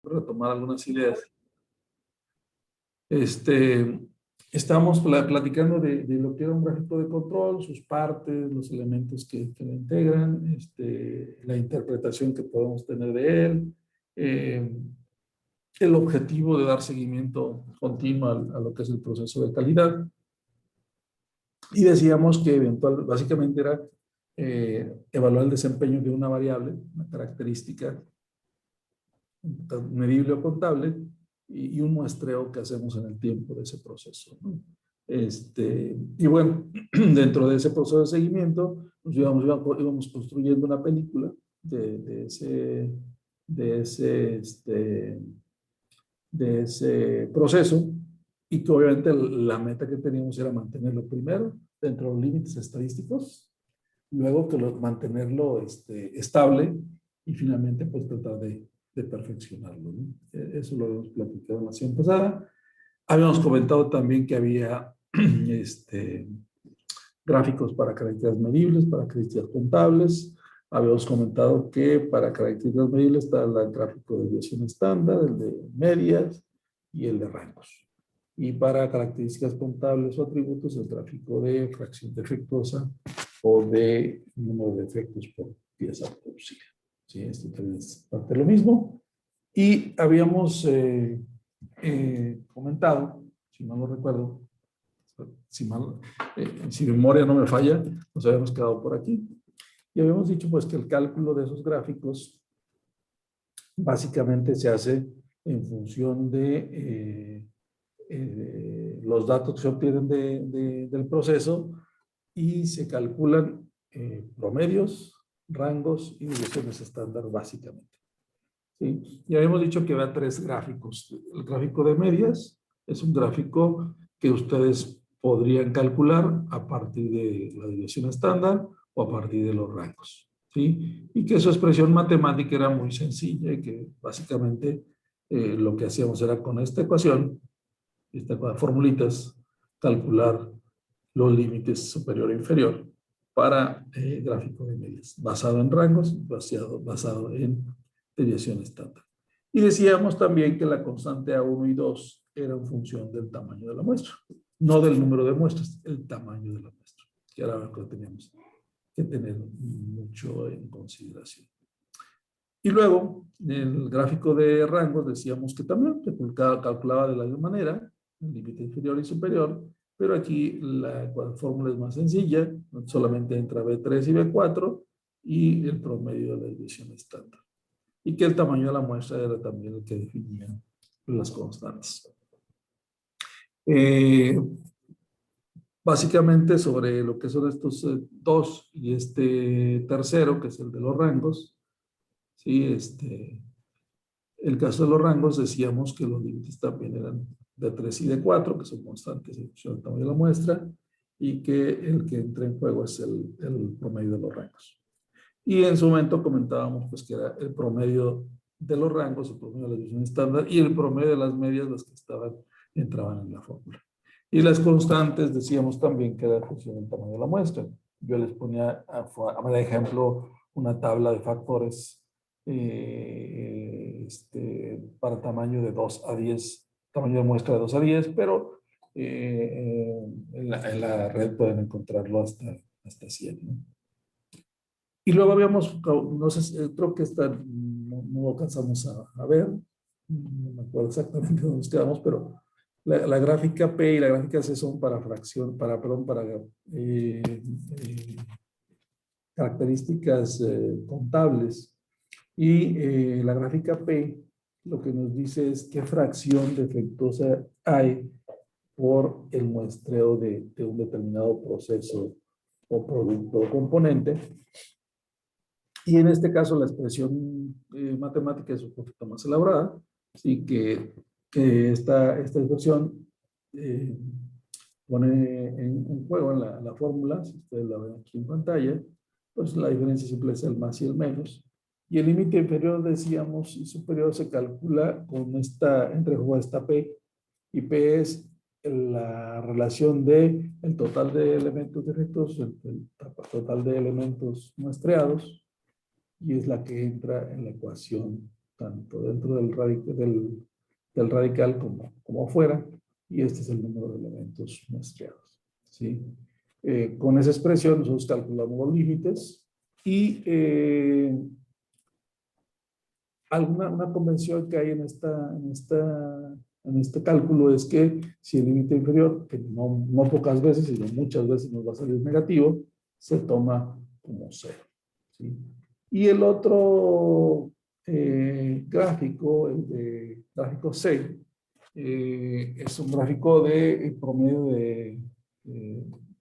retomar algunas ideas. Estamos platicando de lo que era un gráfico de control, sus partes, los elementos que lo integran, la interpretación que podemos tener de él, el objetivo de dar seguimiento continuo a lo que es el proceso de calidad. Y decíamos que básicamente era evaluar el desempeño de una variable, una característica medible o contable, y un muestreo que hacemos en el tiempo de ese proceso, ¿no? Y bueno, dentro de ese proceso de seguimiento, pues íbamos construyendo una película de ese proceso, y que obviamente la meta que teníamos era mantenerlo primero dentro de los límites estadísticos, luego mantenerlo estable, y finalmente pues tratar de perfeccionarlo, ¿no? Eso lo habíamos platicado en la sesión pasada. Habíamos comentado también que había gráficos para características medibles, para características contables. Habíamos comentado que para características medibles está el gráfico de desviación estándar, el de medias y el de rangos. Y para características contables o atributos, el gráfico de fracción defectuosa o de número de defectos por pieza producida. Sí, esto también es parte de lo mismo. Y habíamos comentado, si mal no recuerdo, si mi memoria no me falla, nos habíamos quedado por aquí. Y habíamos dicho pues que el cálculo de esos gráficos básicamente se hace en función de los datos que se obtienen del proceso, y se calculan promedios, rangos y desviaciones estándar básicamente. ¿Sí? Y habíamos dicho que había tres gráficos. El gráfico de medias es un gráfico que ustedes podrían calcular a partir de la desviación estándar o a partir de los rangos, ¿sí? Y que su expresión matemática era muy sencilla, y que básicamente lo que hacíamos era con esta ecuación, formulitas, calcular los límites superior e inferior para gráfico de medias, basado en rangos, basado en desviación estándar. Y decíamos también que la constante A1 y 2 era en función del tamaño de la muestra, no del número de muestras, el tamaño de la muestra, que era lo que teníamos que tener mucho en consideración. Y luego, en el gráfico de rangos decíamos que también se calculaba de la misma manera, el límite inferior y superior, pero aquí la fórmula es más sencilla, solamente entra B3 y B4 y el promedio de la desviación estándar. Y que el tamaño de la muestra era también el que definía las constantes. Básicamente sobre lo que son estos dos y este tercero, que es el de los rangos, ¿sí? El caso de los rangos decíamos que los límites también eran de 3 y de 4, que son constantes en función del tamaño de la muestra, y que el que entra en juego es el promedio de los rangos. Y en su momento comentábamos pues que era el promedio de los rangos, el promedio de la desviación estándar y el promedio de las medias, las que entraban en la fórmula. Y las constantes decíamos también que era en función del tamaño de la muestra. Yo les ponía a manera de ejemplo una tabla de factores para tamaño de 2 a 10, tamaño de muestra de 2 a 10, pero en la red pueden encontrarlo hasta 100, ¿no? Y luego habíamos, no sé, creo que no alcanzamos a ver, no me acuerdo exactamente dónde nos quedamos, pero la gráfica P y la gráfica C son para fracción, para características contables. Y la gráfica P lo que nos dice es qué fracción defectuosa hay por el muestreo de un determinado proceso o producto o componente. Y en este caso la expresión matemática es un poquito más elaborada, así que esta expresión pone en juego en la fórmula, si ustedes la ven aquí en pantalla, pues la diferencia simple es el más y el menos. Y el límite inferior, decíamos, y superior se calcula con entre juego esta P, y P es la relación de el total de elementos defectuosos, el total de elementos muestreados, y es la que entra en la ecuación tanto dentro del radical como afuera, y este es el número de elementos muestreados, ¿sí? Con esa expresión nosotros calculamos los límites y una convención que hay en este cálculo es que si el límite inferior, que no pocas veces, sino muchas veces nos va a salir negativo, se toma como cero, ¿sí? Y el otro gráfico, el de gráfico C, es un gráfico de promedio de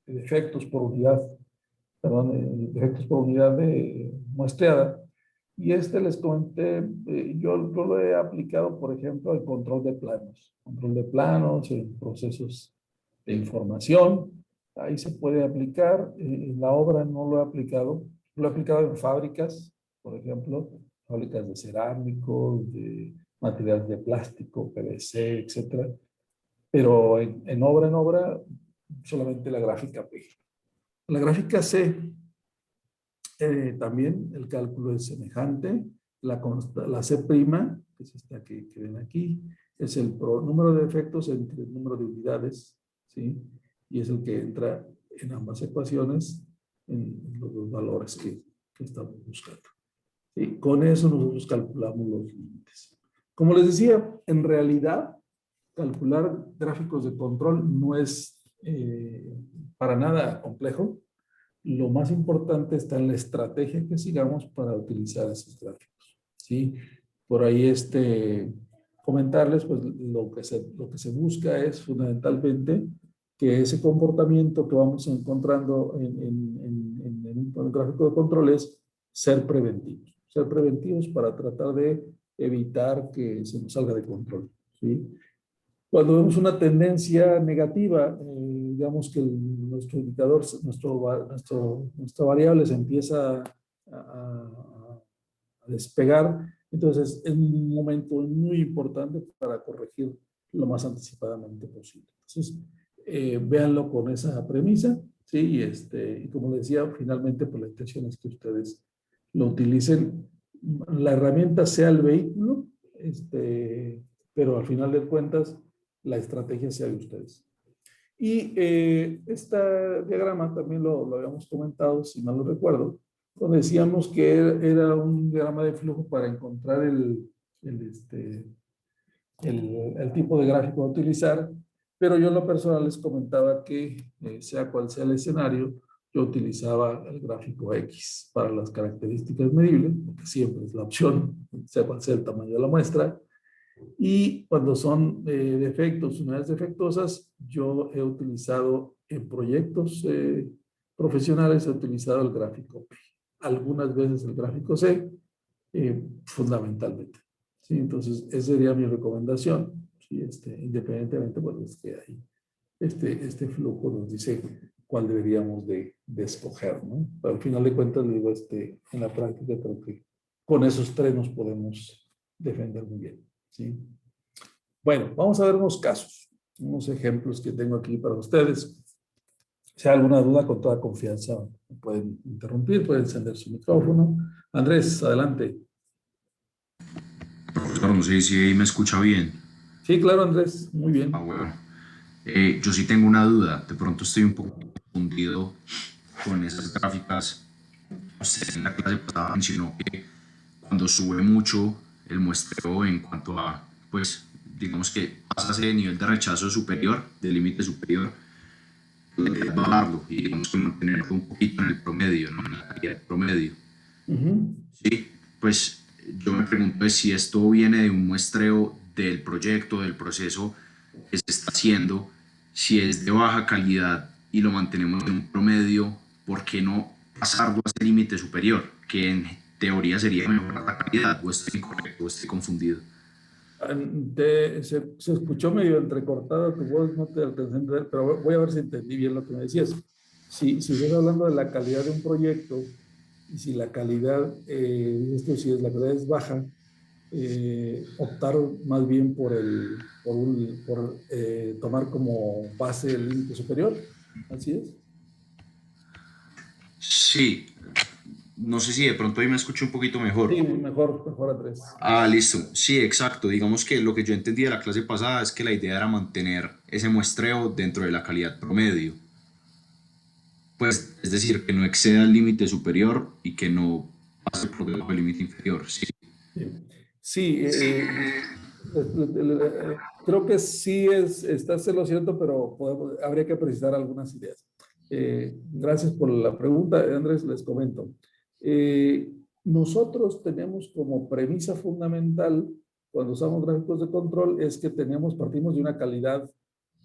defectos por unidad, perdón, defectos por unidad de muestreada. Y les comenté, yo lo he aplicado, por ejemplo, al control de planos, en procesos de información. Ahí se puede aplicar. En la obra no lo he aplicado. Lo he aplicado en fábricas, por ejemplo, fábricas de cerámicos, de materiales de plástico, PVC, etcétera. Pero en obra, solamente la gráfica P. La gráfica C, también el cálculo es semejante. La C', que es esta que ven aquí, es el número de efectos entre el número de unidades, ¿sí? Y es el que entra en ambas ecuaciones en los dos valores que estamos buscando, ¿sí? Con eso nosotros calculamos los límites. Como les decía, en realidad, calcular gráficos de control no es para nada complejo. Lo más importante está en la estrategia que sigamos para utilizar esos gráficos, ¿sí? Por ahí comentarles, pues lo que se busca es fundamentalmente que ese comportamiento que vamos encontrando en un gráfico de control es ser preventivos para tratar de evitar que se nos salga de control, ¿sí? Cuando vemos una tendencia negativa, digamos que nuestro indicador, nuestra variable se empieza a despegar, entonces es un momento muy importante para corregir lo más anticipadamente posible. Entonces, véanlo con esa premisa, ¿sí? Y como les decía, finalmente, pues la intención es que ustedes lo utilicen, la herramienta sea el vehículo, pero al final de cuentas, la estrategia sea de ustedes. Y este diagrama también lo habíamos comentado, si mal no recuerdo, donde decíamos que era un diagrama de flujo para encontrar el tipo de gráfico a utilizar, pero yo en lo personal les comentaba que sea cual sea el escenario, yo utilizaba el gráfico X para las características medibles, porque siempre es la opción, sea cual sea el tamaño de la muestra. Y cuando son defectos, unidades defectuosas, yo he utilizado en proyectos profesionales, he utilizado el gráfico P. Algunas veces el gráfico C, fundamentalmente, ¿sí? Entonces, esa sería mi recomendación, ¿sí? Independientemente, bueno, es que ahí este flujo nos dice cuál deberíamos de escoger, ¿no? Pero al final de cuentas, digo, en la práctica creo que con esos tres nos podemos defender muy bien, ¿sí? Bueno, vamos a ver unos casos, unos ejemplos que tengo aquí para ustedes. Si hay alguna duda, con toda confianza, pueden interrumpir, pueden encender su micrófono. Andrés, adelante. Profesor, no sé si ahí me escucha bien. Sí, claro, Andrés, muy bien. Bueno. Yo sí tengo una duda. De pronto estoy un poco confundido con esas gráficas. Usted en la clase pasada mencionó que cuando sube mucho el muestreo en cuanto a, pues, digamos que pasa ese nivel de rechazo superior, del límite superior, bajarlo y digamos que mantenerlo un poquito en el promedio, ¿no? En la calidad promedio. Sí, pues yo me pregunto si esto viene de un muestreo del proyecto, del proceso que se está haciendo, si es de baja calidad y lo mantenemos en un promedio, ¿por qué no pasarlo a ese límite superior? Que en teoría sería mejorar la calidad, o estoy incorrecto, o estoy confundido. Se escuchó medio entrecortada tu voz, no te alcancé a entender, pero voy a ver si entendí bien lo que me decías. Si estás hablando de la calidad de un proyecto y si la calidad, esto si es la calidad es baja, optar más bien por tomar como base el límite superior. Así es. Sí, no sé si de pronto ahí me escucho un poquito Sí, mejor. mejor, mejor Andrés. Ah, listo. Sí, exacto. Digamos que lo que yo entendí de la clase pasada es que la idea era mantener ese muestreo dentro de la calidad promedio. Pues, es decir, que no exceda el límite superior y que no pase por debajo del límite inferior. Sí. Sí, sí, creo que sí estás en lo cierto, pero habría que precisar algunas ideas. Gracias por la pregunta, Andrés, les comento. Nosotros tenemos como premisa fundamental cuando usamos gráficos de control es que partimos de una calidad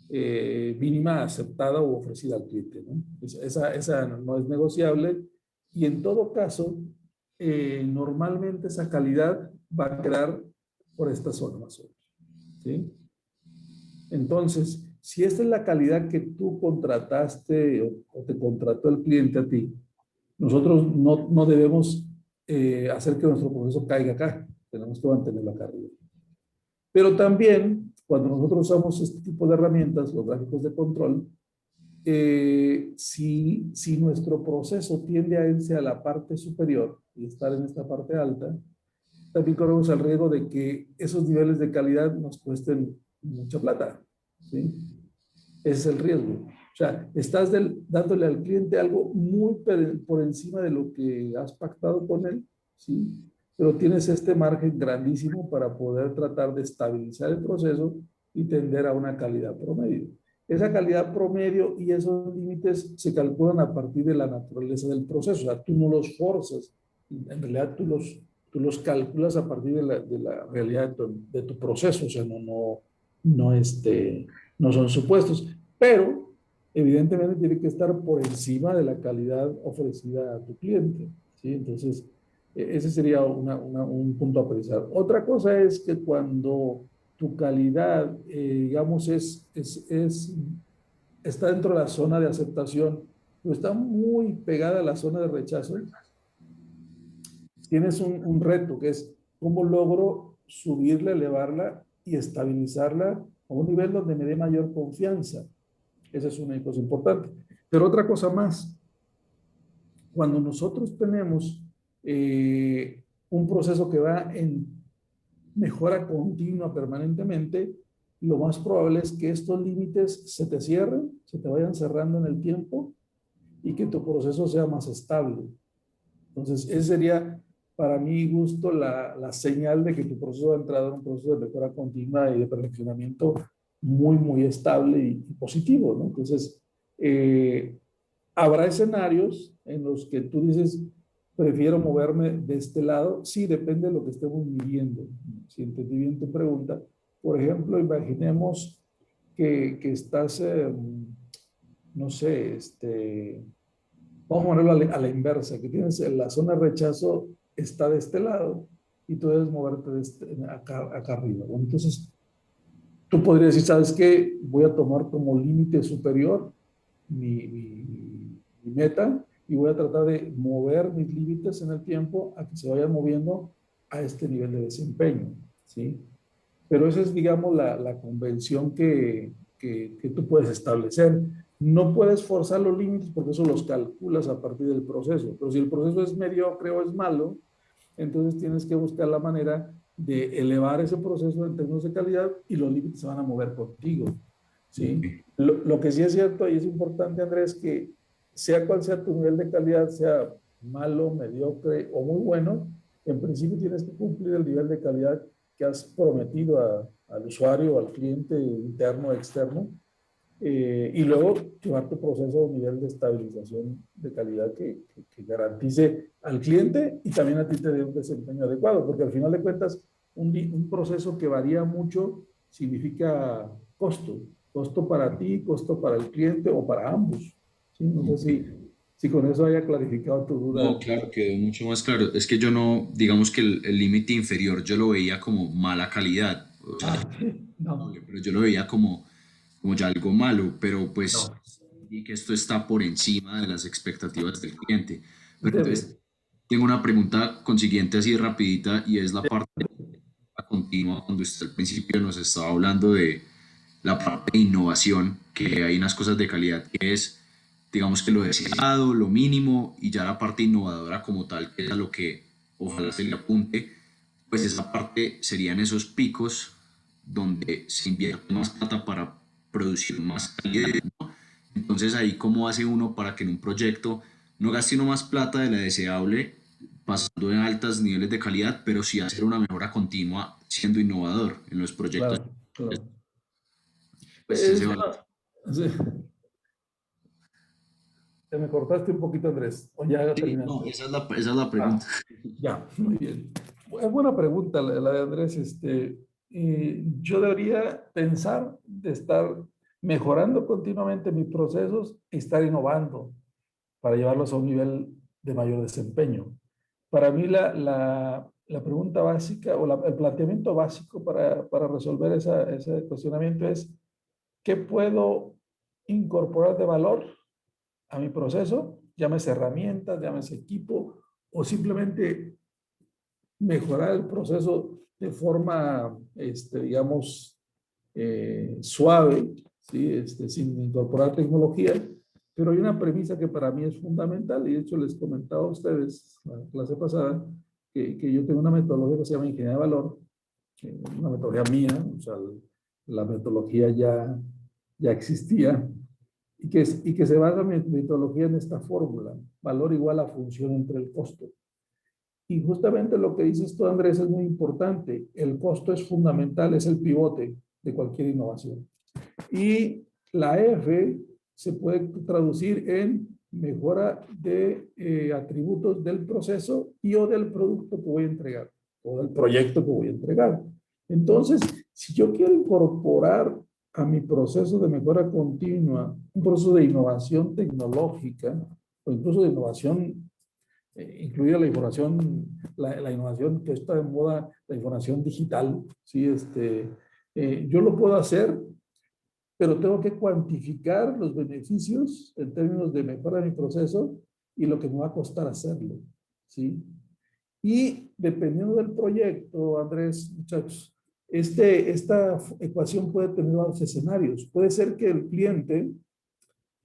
mínima aceptada o ofrecida al cliente, ¿no? Esa no es negociable y en todo caso, normalmente esa calidad va a quedar por esta zona más o menos, ¿sí? Entonces, si esta es la calidad que tú contrataste o te contrató el cliente a ti, nosotros no debemos hacer que nuestro proceso caiga acá, tenemos que mantenerlo acá arriba. Pero también, cuando nosotros usamos este tipo de herramientas, los gráficos de control, si nuestro proceso tiende a irse a la parte superior y estar en esta parte alta, también corremos el riesgo de que esos niveles de calidad nos cuesten mucha plata, ¿sí? Ese es el riesgo. O sea, dándole al cliente algo muy por encima de lo que has pactado con él, ¿sí? Pero tienes este margen grandísimo para poder tratar de estabilizar el proceso y tender a una calidad promedio. Esa calidad promedio y esos límites se calculan a partir de la naturaleza del proceso. O sea, tú no los forzas, en realidad tú los calculas a partir de la realidad de tu proceso. O sea, no son supuestos, pero evidentemente tiene que estar por encima de la calidad ofrecida a tu cliente, ¿sí? Entonces, ese sería un punto a pensar. Otra cosa es que cuando tu calidad, digamos, está dentro de la zona de aceptación, pero está muy pegada a la zona de rechazo, tienes un reto que es cómo logro subirla, elevarla y estabilizarla a un nivel donde me dé mayor confianza. Esa es una cosa importante. Pero otra cosa más, cuando nosotros tenemos un proceso que va en mejora continua permanentemente, lo más probable es que estos límites se te cierren, se te vayan cerrando en el tiempo y que tu proceso sea más estable. Entonces, ese sería para mi gusto la señal de que tu proceso ha entrado en un proceso de mejora continua y de perfeccionamiento muy, muy estable y positivo, ¿no? Entonces, eh, habrá escenarios en los que tú dices, prefiero moverme de este lado. Sí, depende de lo que estemos midiendo. Si entendí bien tu pregunta. Por ejemplo, imaginemos que estás, no sé, vamos a ponerlo a la inversa, que tienes la zona de rechazo está de este lado y tú debes moverte acá arriba. Bueno, entonces, tú podrías decir, ¿sabes qué? Voy a tomar como límite superior mi meta y voy a tratar de mover mis límites en el tiempo a que se vayan moviendo a este nivel de desempeño, ¿sí? Pero esa es, digamos, la convención que tú puedes establecer. No puedes forzar los límites porque eso los calculas a partir del proceso, pero si el proceso es mediocre o es malo, entonces tienes que buscar la manera de elevar ese proceso en términos de calidad y los límites se van a mover contigo, ¿sí? Lo que sí es cierto y es importante, Andrés, que sea cual sea tu nivel de calidad, sea malo, mediocre o muy bueno, en principio tienes que cumplir el nivel de calidad que has prometido al usuario, al cliente interno, externo, y luego llevar tu proceso a un nivel de estabilización de calidad que garantice al cliente y también a ti te dé un desempeño adecuado, porque al final de cuentas un proceso que varía mucho significa costo, costo para ti, costo para el cliente o para ambos. ¿Sí? No sé si con eso haya clarificado tu No, duda. claro, quedó mucho más claro. Es que yo no, digamos que el límite inferior yo lo veía como mala calidad, o sea, Ah, no, pero yo lo veía como ya algo malo, pero pues no, y que esto está por encima de las expectativas del cliente. Pero debe. entonces, tengo una pregunta consiguiente así rapidita y es la parte continua cuando usted al principio nos estaba hablando de la parte de innovación, que hay unas cosas de calidad que es digamos que lo deseado, lo mínimo, y ya la parte innovadora como tal, que es a lo que ojalá se le apunte, pues esa parte serían esos picos donde se invierte más plata para producir más calidad, ¿no? Entonces ahí cómo hace uno para que en un proyecto no gaste uno más plata de la deseable pasando en altos niveles de calidad, pero sí hacer una mejora continua siendo innovador en los proyectos. Claro, claro. Pues ese va. Sí. Te me cortaste un poquito, Andrés, o ya Sí, no, terminaste. esa es la pregunta. Ah, ya, muy bien. Es buena pregunta la de Andrés. Yo debería pensar de estar mejorando continuamente mis procesos y estar innovando para llevarlos a un nivel de mayor desempeño. Para mí la pregunta básica o el planteamiento básico para resolver ese cuestionamiento es: ¿qué puedo incorporar de valor a mi proceso? Llámese herramientas, llámese equipo, o simplemente mejorar el proceso de forma, digamos, suave, ¿sí? Sin incorporar tecnología. Pero hay una premisa que para mí es fundamental, y de hecho les comentaba a ustedes la clase pasada, que yo tengo una metodología que se llama ingeniería de valor, una metodología mía, o sea, la metodología ya existía, y que se basa mi metodología en esta fórmula: valor igual a función entre el costo. Y justamente lo que dices tú, Andrés, es muy importante. El costo es fundamental, es el pivote de cualquier innovación. Y la F se puede traducir en mejora de atributos del proceso y o del producto que voy a entregar, o del proyecto que voy a entregar. Entonces, si yo quiero incorporar a mi proceso de mejora continua un proceso de innovación tecnológica, o incluso de innovación, incluida la información, la innovación que está de moda, la información digital, ¿sí? Yo lo puedo hacer, pero tengo que cuantificar los beneficios en términos de mejora de mi proceso y lo que me va a costar hacerlo, ¿sí? Y dependiendo del proyecto, Andrés, muchachos, esta ecuación puede tener varios escenarios. Puede ser que el cliente,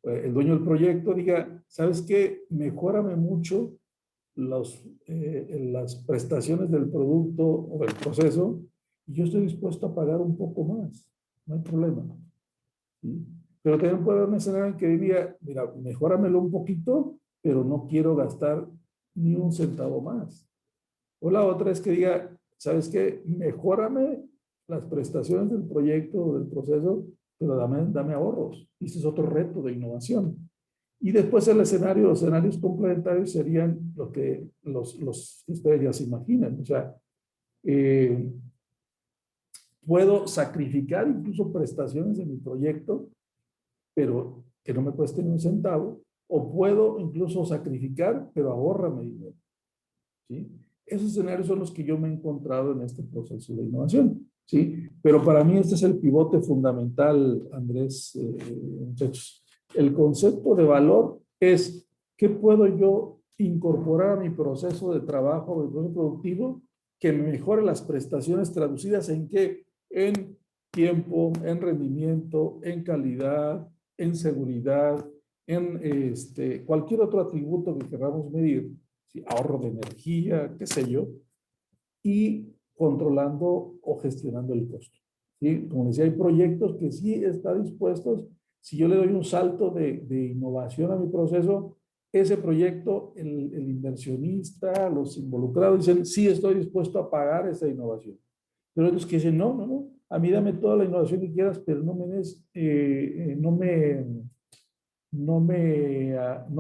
el dueño del proyecto, diga: ¿sabes qué? Mejórame mucho las prestaciones del producto o del proceso, y yo estoy dispuesto a pagar un poco más, no hay problema. ¿Sí? Pero también puede haber un escenario en que diría: mira, mejóramelo un poquito, pero no quiero gastar ni un centavo más. O la otra es que diga: ¿sabes qué? Mejórame las prestaciones del proyecto o del proceso, pero dame ahorros. Y ese es otro reto de innovación. Y después los escenarios complementarios serían los que ustedes ya se imaginan. O sea, eh, puedo sacrificar incluso prestaciones de mi proyecto, pero que no me cueste ni un centavo, o puedo incluso sacrificar, pero ahórrame dinero, ¿sí? Esos escenarios son los que yo me he encontrado en este proceso de innovación, ¿sí? Pero para mí este es el pivote fundamental, Andrés, muchachos. El concepto de valor es: ¿qué puedo yo incorporar a mi proceso de trabajo, mi proceso productivo, que me mejore las prestaciones, traducidas en qué? En tiempo, en rendimiento, en calidad, en seguridad, en cualquier otro atributo que queramos medir, ¿sí? Ahorro de energía, qué sé yo, y controlando o gestionando el costo, ¿sí? Como decía, hay proyectos que sí están dispuestos. Si yo le doy un salto de innovación a mi proceso, ese proyecto, el inversionista, los involucrados dicen: sí, estoy dispuesto a pagar esa innovación. Pero otros que dicen: no, no, no, a mí dame toda la innovación que quieras, pero no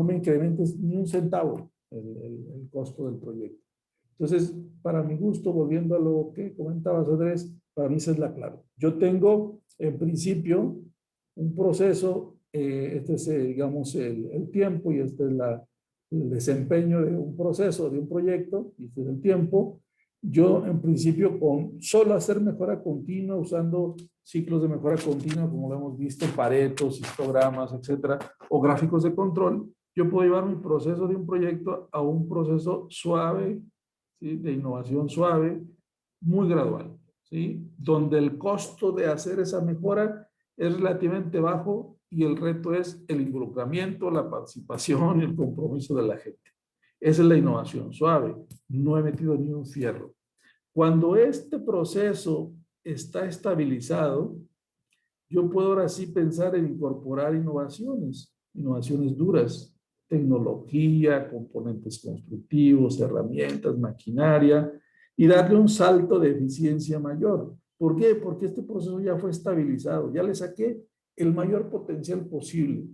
me incrementes ni un centavo el costo del proyecto. Entonces, para mi gusto, volviendo a lo que comentabas, Andrés, para mí esa es la clave. Yo tengo, en principio, un proceso, este es, digamos, el tiempo, y este es el desempeño de un proceso, de un proyecto, y este es el tiempo. Yo, en principio, con solo hacer mejora continua, usando ciclos de mejora continua, como lo hemos visto, paretos, histogramas, etcétera, o gráficos de control, yo puedo llevar mi proceso de un proyecto a un proceso suave, ¿sí? De innovación suave, muy gradual, ¿sí? Donde el costo de hacer esa mejora es relativamente bajo y el reto es el involucramiento, la participación y el compromiso de la gente. Esa es la innovación suave. No he metido ni un fierro. Cuando este proceso está estabilizado, yo puedo ahora sí pensar en incorporar innovaciones duras, tecnología, componentes constructivos, herramientas, maquinaria, y darle un salto de eficiencia mayor. ¿Por qué? Porque este proceso ya fue estabilizado, ya le saqué el mayor potencial posible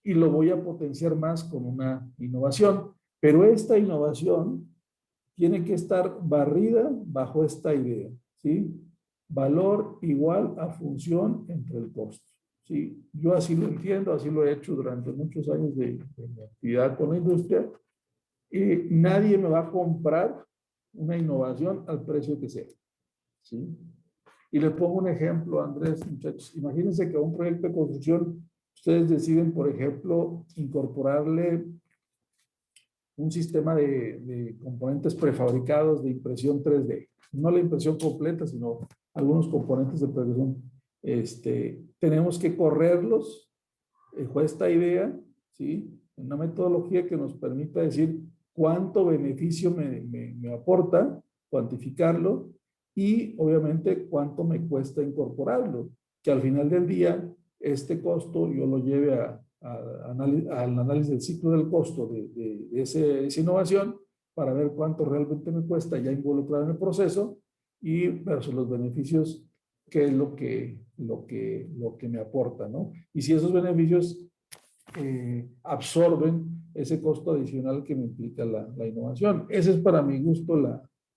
y lo voy a potenciar más con una innovación. Pero esta innovación tiene que estar barrida bajo esta idea, ¿sí? Valor igual a función entre el costo. Sí, yo así lo entiendo, así lo he hecho durante muchos años de mi actividad con la industria, y nadie me va a comprar una innovación al precio que sea. ¿Sí? Y les pongo un ejemplo, Andrés, muchachos. Imagínense que a un proyecto de construcción ustedes deciden, por ejemplo, incorporarle un sistema de componentes prefabricados de impresión 3D. No la impresión completa, sino algunos componentes de preversión. Tenemos que correrlos bajo esta idea, ¿sí? Una metodología que nos permita decir cuánto beneficio me aporta, cuantificarlo, y obviamente cuánto me cuesta incorporarlo, que al final del día este costo yo lo lleve al análisis del ciclo del costo de esa innovación para ver cuánto realmente me cuesta ya involucrar en el proceso y versus los beneficios, qué es lo que me aporta, ¿no? Y si esos beneficios absorben ese costo adicional que me implica la innovación. Ese es para mi gusto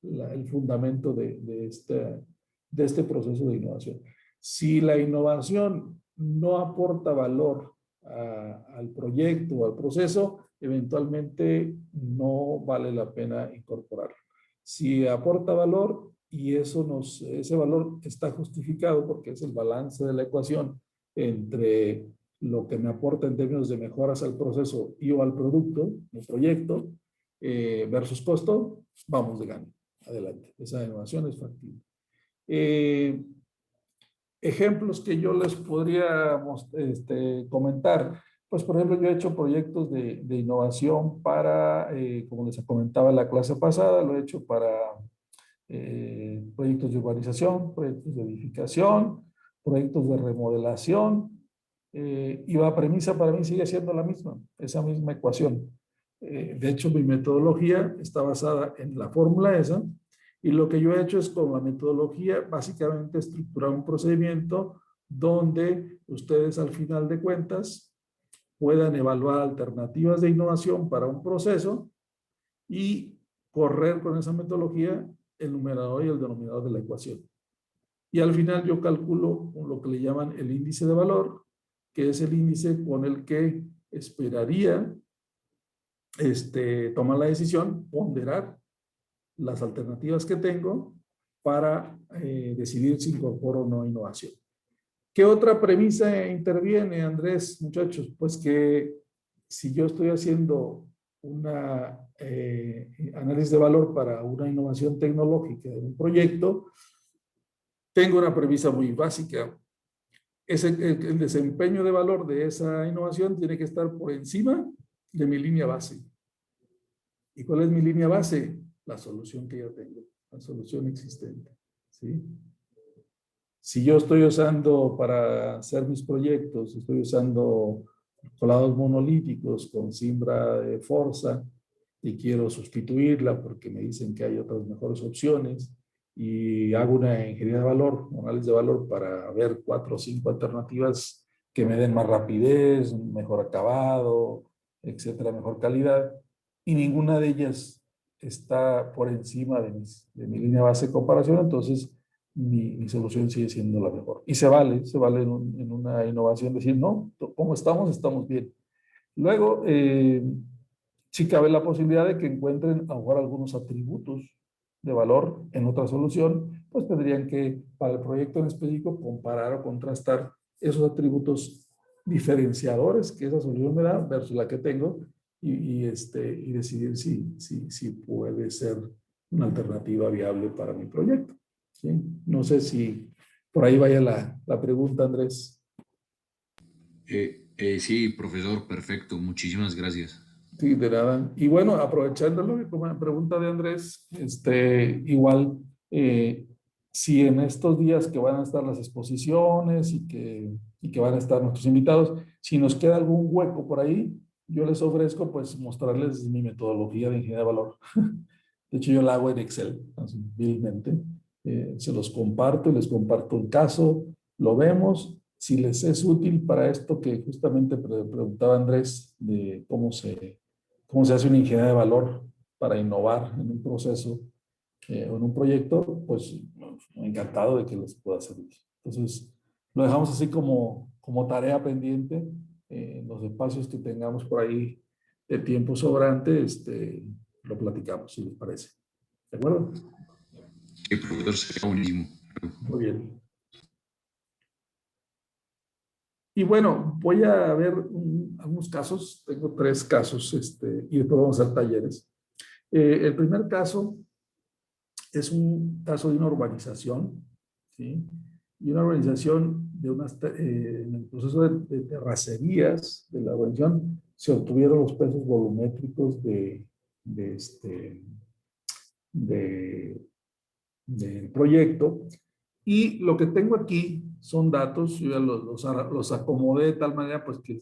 el fundamento de este proceso de innovación. Si la innovación no aporta valor al proyecto o al proceso, eventualmente no vale la pena incorporarlo. Si aporta valor y ese valor está justificado porque es el balance de la ecuación entre lo que me aporta en términos de mejoras al proceso y o al producto, el proyecto, versus costo, vamos de gana. Adelante. Esa innovación es factible. Ejemplos que yo les podría comentar. Pues, por ejemplo, yo he hecho proyectos de innovación para, como les comentaba en la clase pasada, lo he hecho para proyectos de urbanización, proyectos de edificación, proyectos de remodelación, y la premisa para mí sigue siendo la misma, esa misma ecuación. De hecho, mi metodología está basada en la fórmula esa, y lo que yo he hecho es con la metodología básicamente estructurar un procedimiento donde ustedes al final de cuentas puedan evaluar alternativas de innovación para un proceso y correr con esa metodología el numerador y el denominador de la ecuación. Y al final yo calculo lo que le llaman el índice de valor, que es el índice con el que esperaría tomar la decisión, ponderar las alternativas que tengo para decidir si incorporo o no innovación. ¿Qué otra premisa interviene, Andrés, muchachos? Pues que si yo estoy haciendo una análisis de valor para una innovación tecnológica de un proyecto, tengo una premisa muy básica. El desempeño de valor de esa innovación tiene que estar por encima de mi línea base. ¿Y cuál es mi línea base? La solución que yo tengo, la solución existente. ¿Sí? Si yo estoy usando para hacer mis proyectos, estoy usando colados monolíticos con cimbra de Forza y quiero sustituirla porque me dicen que hay otras mejores opciones y hago una ingeniería de valor, un análisis de valor para ver 4 o 5 alternativas que me den más rapidez, mejor acabado, etcétera, mejor calidad, y ninguna de ellas está por encima de mi línea base de comparación, entonces mi solución sigue siendo la mejor. Y se vale en una innovación decir, no, como estamos bien. Luego, sí cabe la posibilidad de que encuentren a lo mejor algunos atributos de valor en otra solución, pues tendrían que, para el proyecto en específico, comparar o contrastar esos atributos diferenciadores que esa solución me da versus la que tengo y decidir si puede ser una alternativa viable para mi proyecto. ¿Sí? No sé si por ahí vaya la pregunta, Andrés. Sí, profesor, perfecto, muchísimas gracias. Sí, de nada. Y bueno, aprovechando lo que como la pregunta de Andrés, igual, si en estos días que van a estar las exposiciones y que van a estar nuestros invitados, si nos queda algún hueco por ahí, yo les ofrezco pues mostrarles mi metodología de ingeniería de valor. De hecho, yo la hago en Excel, así, vilmente. Se los comparto y les comparto el caso, lo vemos. Si les es útil para esto que justamente preguntaba Andrés, de cómo se hace una ingeniería de valor para innovar en un proceso o en un proyecto, pues encantado de que les pueda servir. Entonces, lo dejamos así como tarea pendiente en los espacios que tengamos por ahí de tiempo sobrante, lo platicamos, si les parece. ¿De acuerdo? Profesor, sería buenísimo. Muy bien. Y bueno, voy a ver algunos casos. Tengo 3 casos y después vamos a hacer talleres. El primer caso es un caso de una urbanización, ¿sí? Y una urbanización en el proceso de terracerías de la urbanización se obtuvieron los pesos volumétricos de, del proyecto. Y lo que tengo aquí son datos, yo ya los acomodé de tal manera pues que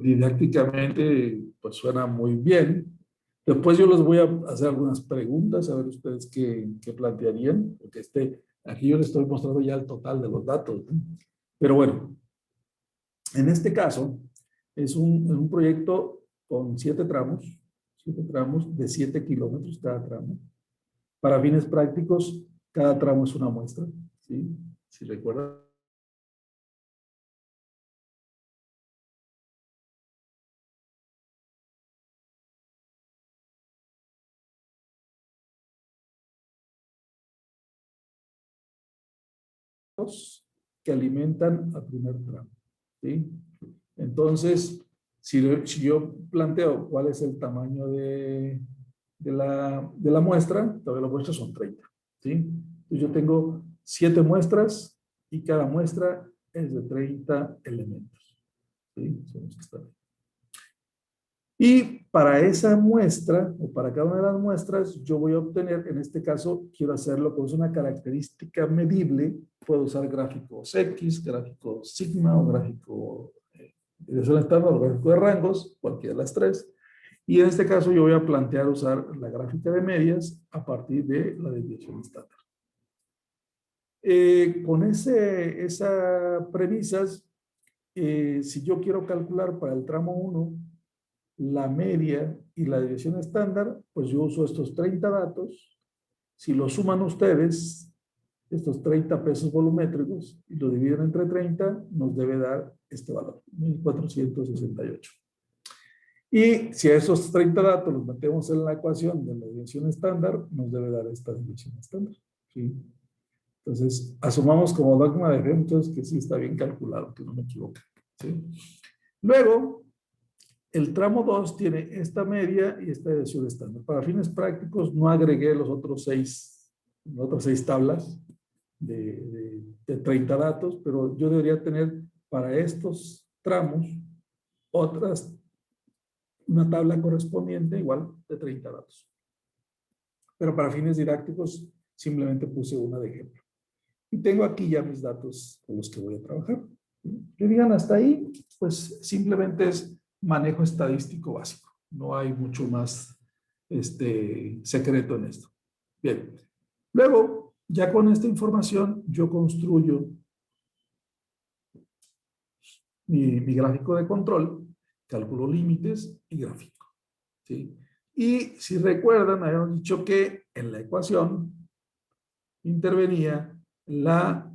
didácticamente pues suena muy bien. Después yo les voy a hacer algunas preguntas, a ver ustedes qué plantearían, porque aquí yo les estoy mostrando ya el total de los datos, ¿no? Pero bueno, en este caso es un proyecto con 7 tramos de 7 kilómetros cada tramo. Para fines prácticos, cada tramo es una muestra, ¿sí? Si recuerdan. Que alimentan al primer tramo, ¿sí? Entonces, si yo planteo cuál es el tamaño de la muestra, todavía la muestra son 30, ¿sí? Entonces yo tengo 7 muestras y cada muestra es de 30 elementos, ¿sí? Son los que están ahí. Y para esa muestra, o para cada una de las muestras, yo voy a obtener, en este caso, quiero hacerlo con una característica medible. Puedo usar gráficos X, gráfico sigma o gráfico de desviación estándar o gráfico de rangos, cualquiera de las 3. Y en este caso yo voy a plantear usar la gráfica de medias a partir de la desviación estándar. Con esas premisas, si yo quiero calcular para el tramo 1 la media y la desviación estándar, pues yo uso estos 30 datos. Si lo suman ustedes, estos 30 pesos volumétricos, y lo dividen entre 30, nos debe dar este valor, 1468. Y si a esos 30 datos los metemos en la ecuación de la desviación estándar, nos debe dar esta desviación estándar, ¿sí? Entonces, asumamos como dogma de eventos que sí está bien calculado, que no me equivoque, ¿sí? Luego, el tramo 2 tiene esta media y esta desviación estándar. Para fines prácticos no agregué las otras 6 tablas de 30 datos, pero yo debería tener para estos tramos una tabla correspondiente igual de 30 datos. Pero para fines didácticos simplemente puse una de ejemplo. Y tengo aquí ya mis datos con los que voy a trabajar. Que digan hasta ahí, pues simplemente es manejo estadístico básico. No hay mucho más secreto en esto. Bien. Luego, ya con esta información, yo construyo mi gráfico de control, calculo límites y gráfico, ¿sí? Y si recuerdan, habíamos dicho que en la ecuación intervenía la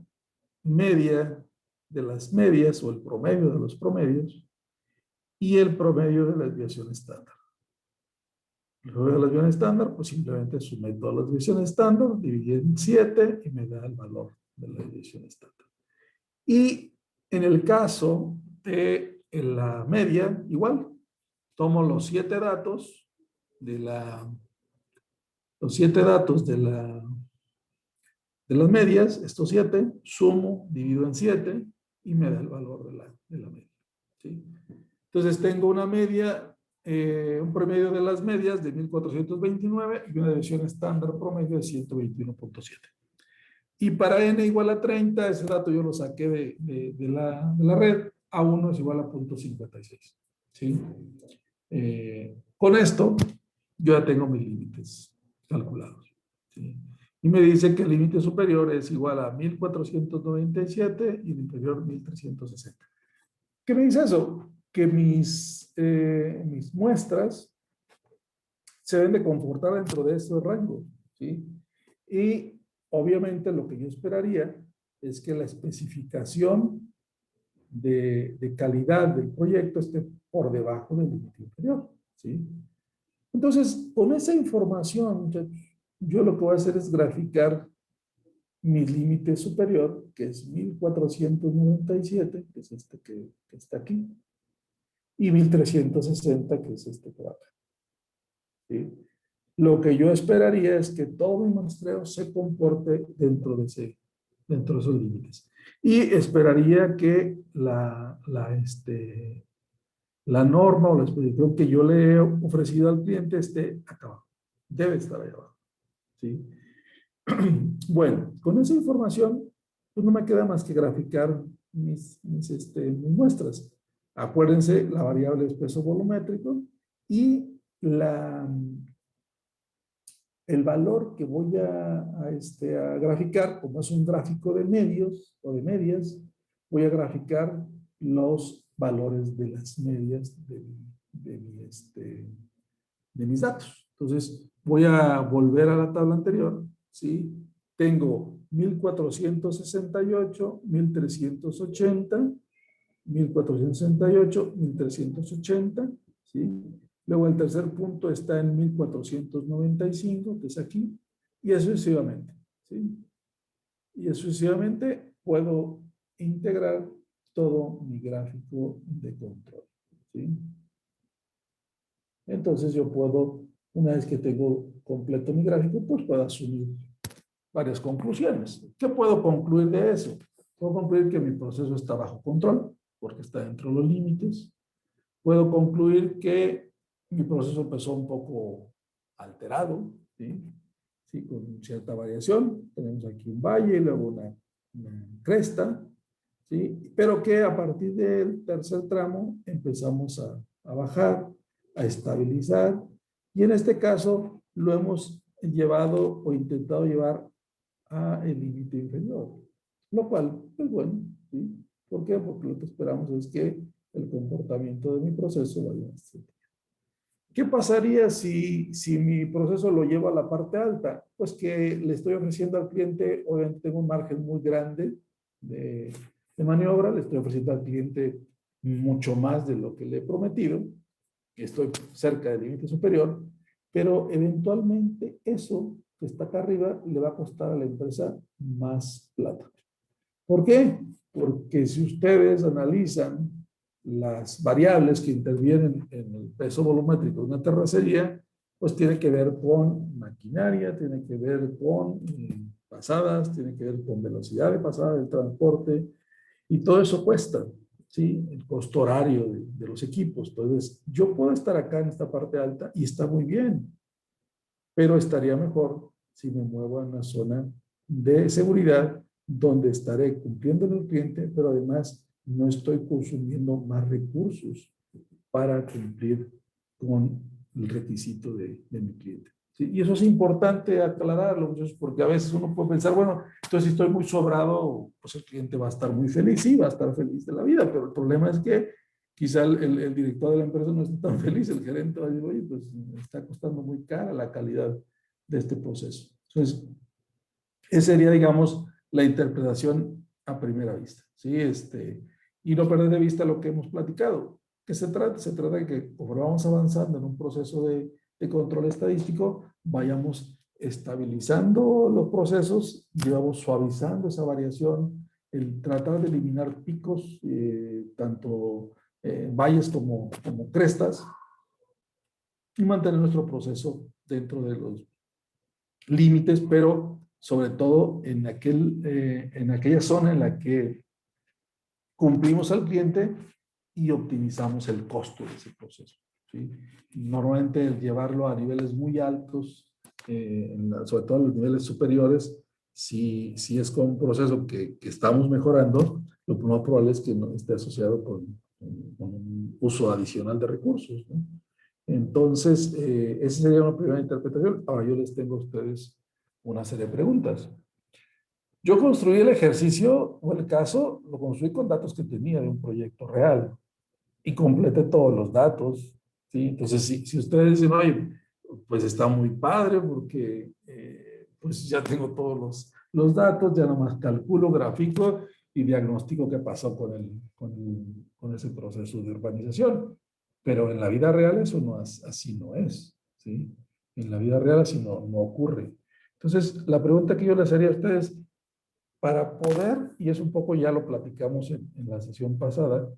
media de las medias o el promedio de los promedios y el promedio de la desviación estándar. El promedio de la desviación estándar, pues simplemente sumé todas las desviaciones estándar, dividí en 7 y me da el valor de la desviación estándar. Y en el caso de la media, igual, tomo los 7 datos de las medias, estos 7, sumo, divido en 7 y me da el valor de la media. ¿sí? Entonces tengo una media, un promedio de las medias de 1429 y una deviación estándar promedio de 121.7. Y para n igual a 30, ese dato yo lo saqué de la red, A1 es igual a 0.56. ¿Sí? Con esto, yo ya tengo mis límites calculados. ¿Sí? Y me dice que el límite superior es igual a 1497 y el inferior 1360. ¿Qué me dice eso? Que mis muestras se deben de comportar dentro de ese rango. ¿Sí? Y obviamente lo que yo esperaría es que la especificación de calidad del proyecto esté por debajo del límite inferior. ¿Sí? Entonces, con esa información, yo lo que voy a hacer es graficar mi límite superior, que es 1497, que es este que está aquí, y 1360, que es este que va acá. ¿Sí? Lo que yo esperaría es que todo mi muestreo se comporte dentro de esos límites. Y esperaría que la norma o la especificación que yo le he ofrecido al cliente esté acá abajo. Debe estar ahí abajo. ¿Sí? Bueno, con esa información, pues no me queda más que graficar mis muestras. Acuérdense, la variable es peso volumétrico y el valor que voy a graficar, como es un gráfico de medios o de medias, voy a graficar los valores de las medias de mis datos. Entonces, voy a volver a la tabla anterior, ¿sí? Tengo 1468, 1380, 1468, 1380, ¿sí? Luego el tercer punto está en 1495, que es aquí, y así sucesivamente, ¿sí? Y así sucesivamente puedo integrar todo mi gráfico de control, ¿sí? Entonces yo puedo, una vez que tengo completo mi gráfico, pues puedo asumir varias conclusiones. ¿Qué puedo concluir de eso? Puedo concluir que mi proceso está bajo control, porque está dentro de los límites. Puedo concluir que mi proceso empezó un poco alterado, ¿sí? Sí, con cierta variación. Tenemos aquí un valle y luego una cresta, ¿sí? Pero que a partir del tercer tramo empezamos a bajar, a estabilizar, y en este caso lo hemos llevado o intentado llevar a el límite inferior, lo cual es bueno, ¿sí? ¿Por qué? Porque lo que esperamos es que el comportamiento de mi proceso vaya a ser. ¿Qué pasaría si mi proceso lo llevo a la parte alta? Pues que le estoy ofreciendo al cliente, obviamente tengo un margen muy grande de maniobra, le estoy ofreciendo al cliente mucho más de lo que le he prometido, que estoy cerca del límite superior, pero eventualmente eso que está acá arriba le va a costar a la empresa más plata. ¿Por qué? Porque si ustedes analizan las variables que intervienen en el peso volumétrico de una terracería, pues tiene que ver con maquinaria, tiene que ver con pasadas, tiene que ver con velocidad de pasada del transporte, y todo eso cuesta, ¿sí? El costo horario de los equipos. Entonces, yo puedo estar acá en esta parte alta y está muy bien, pero estaría mejor si me muevo a una zona de seguridad donde estaré cumpliendo en el cliente, pero además no estoy consumiendo más recursos para cumplir con el requisito de mi cliente. ¿Sí? Y eso es importante aclararlo, muchachos, porque a veces uno puede pensar, bueno, entonces si estoy muy sobrado, pues el cliente va a estar muy feliz, sí, va a estar feliz de la vida, pero el problema es que quizá el director de la empresa no está tan feliz, el gerente va a decir, oye, pues me está costando muy cara la calidad de este proceso. Entonces, esa sería, digamos, la interpretación a primera vista, ¿sí? Y no perder de vista lo que hemos platicado. ¿Qué se trata? Se trata de que, como vamos avanzando en un proceso de control estadístico, vayamos estabilizando los procesos, vamos suavizando esa variación, el tratar de eliminar picos, tanto valles como crestas, y mantener nuestro proceso dentro de los límites, pero sobre todo en aquella zona en la que cumplimos al cliente y optimizamos el costo de ese proceso, ¿sí? Normalmente el llevarlo a niveles muy altos, sobre todo en los niveles superiores, si es con un proceso que estamos mejorando, lo más probable es que no esté asociado con un uso adicional de recursos, ¿no? Entonces, esa sería una primera interpretación. Ahora yo les tengo a ustedes una serie de preguntas. Yo construí el ejercicio o el caso, lo construí con datos que tenía de un proyecto real y completé todos los datos, ¿sí? Entonces, si ustedes dicen, oye, pues está muy padre porque pues ya tengo todos los datos, ya nomás calculo, grafico y diagnóstico qué pasó con ese proceso de urbanización. Pero en la vida real eso no es, así no es, ¿sí? En la vida real así no ocurre. Entonces, la pregunta que yo les haría a ustedes, para poder, y es un poco ya lo platicamos en la sesión pasada,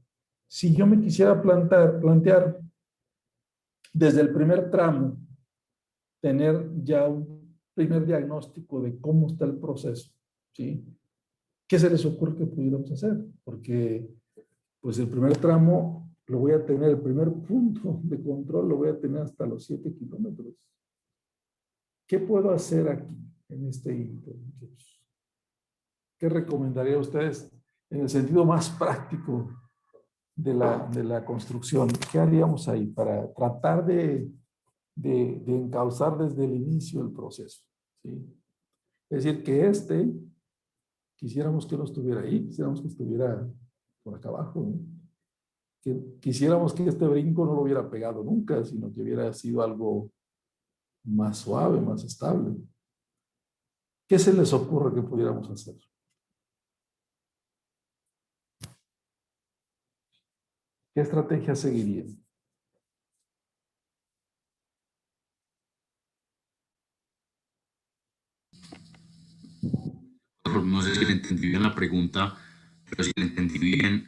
si yo me quisiera plantear desde el primer tramo, tener ya un primer diagnóstico de cómo está el proceso, ¿sí? ¿Qué se les ocurre que pudiéramos hacer? Porque pues el primer tramo lo voy a tener, el primer punto de control lo voy a tener hasta los 7 kilómetros. ¿Qué puedo hacer aquí en este inter? ¿Qué recomendaría a ustedes en el sentido más práctico de la construcción? ¿Qué haríamos ahí para tratar de encauzar desde el inicio el proceso? ¿Sí? Es decir, que quisiéramos que no estuviera ahí, quisiéramos que estuviera por acá abajo, ¿no? Que quisiéramos que este brinco no lo hubiera pegado nunca, sino que hubiera sido algo más suave, más estable. ¿Qué se les ocurre que pudiéramos hacer? ¿Qué estrategia seguirían? No sé si le entendí bien la pregunta, pero si le entendí bien,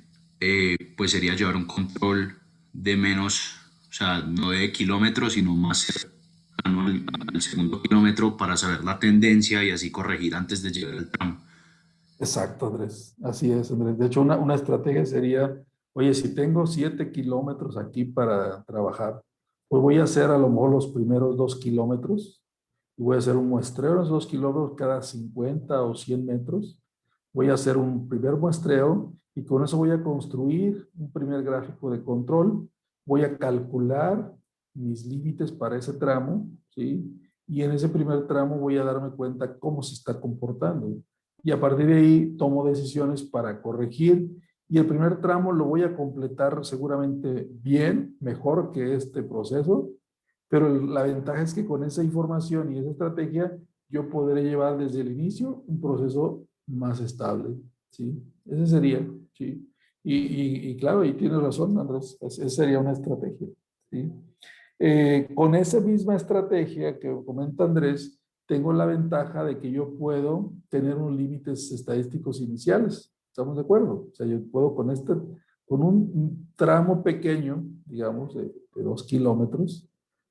pues sería llevar un control de menos, o sea, no de kilómetros, sino más cercano al segundo kilómetro para saber la tendencia y así corregir antes de llegar al tramo. Exacto, Andrés. Así es, Andrés. De hecho, una estrategia sería, oye, si tengo 7 kilómetros aquí para trabajar, pues voy a hacer a lo mejor los primeros 2 kilómetros y voy a hacer un muestreo en los 2 kilómetros cada 50 o 100 metros. Voy a hacer un primer muestreo y con eso voy a construir un primer gráfico de control. Voy a calcular mis límites para ese tramo, ¿sí? Y en ese primer tramo voy a darme cuenta cómo se está comportando y a partir de ahí tomo decisiones para corregir y el primer tramo lo voy a completar seguramente bien, mejor que este proceso, pero la ventaja es que con esa información y esa estrategia yo podré llevar desde el inicio un proceso más estable, ¿sí? Ese sería, ¿sí? Y claro, y tienes razón, Andrés, esa sería una estrategia, ¿sí? Con esa misma estrategia que comenta Andrés, tengo la ventaja de que yo puedo tener unos límites estadísticos iniciales. ¿Estamos de acuerdo? O sea, yo puedo con un tramo pequeño, digamos, de 2 kilómetros,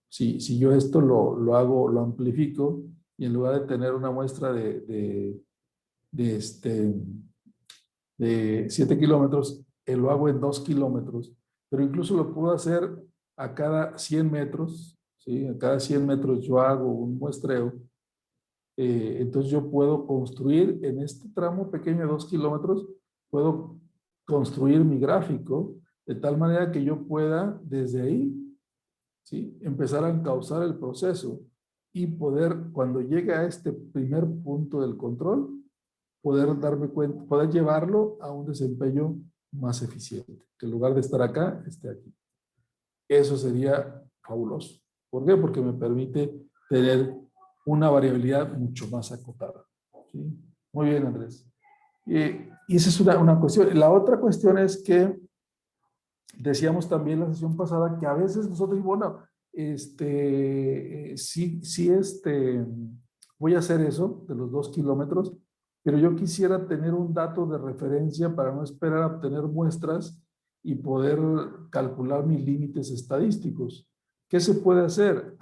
si yo esto lo hago, lo amplifico, y en lugar de tener una muestra de de 7 kilómetros, lo hago en 2 kilómetros, pero incluso lo puedo hacer a cada 100 metros, ¿sí? A cada 100 metros yo hago un muestreo, entonces yo puedo construir en este tramo pequeño de 2 kilómetros, puedo construir mi gráfico de tal manera que yo pueda desde ahí, ¿sí? Empezar a encauzar el proceso y poder, cuando llegue a este primer punto del control, poder darme cuenta, poder llevarlo a un desempeño más eficiente, que en lugar de estar acá, esté aquí. Eso sería fabuloso. ¿Por qué? Porque me permite tener una variabilidad mucho más acotada. ¿Sí? Muy bien, Andrés. Y esa es una cuestión. La otra cuestión es que decíamos también en la sesión pasada que a veces nosotros, bueno, voy a hacer eso de los 2 kilómetros, pero yo quisiera tener un dato de referencia para no esperar a obtener muestras y poder calcular mis límites estadísticos. ¿Qué se puede hacer?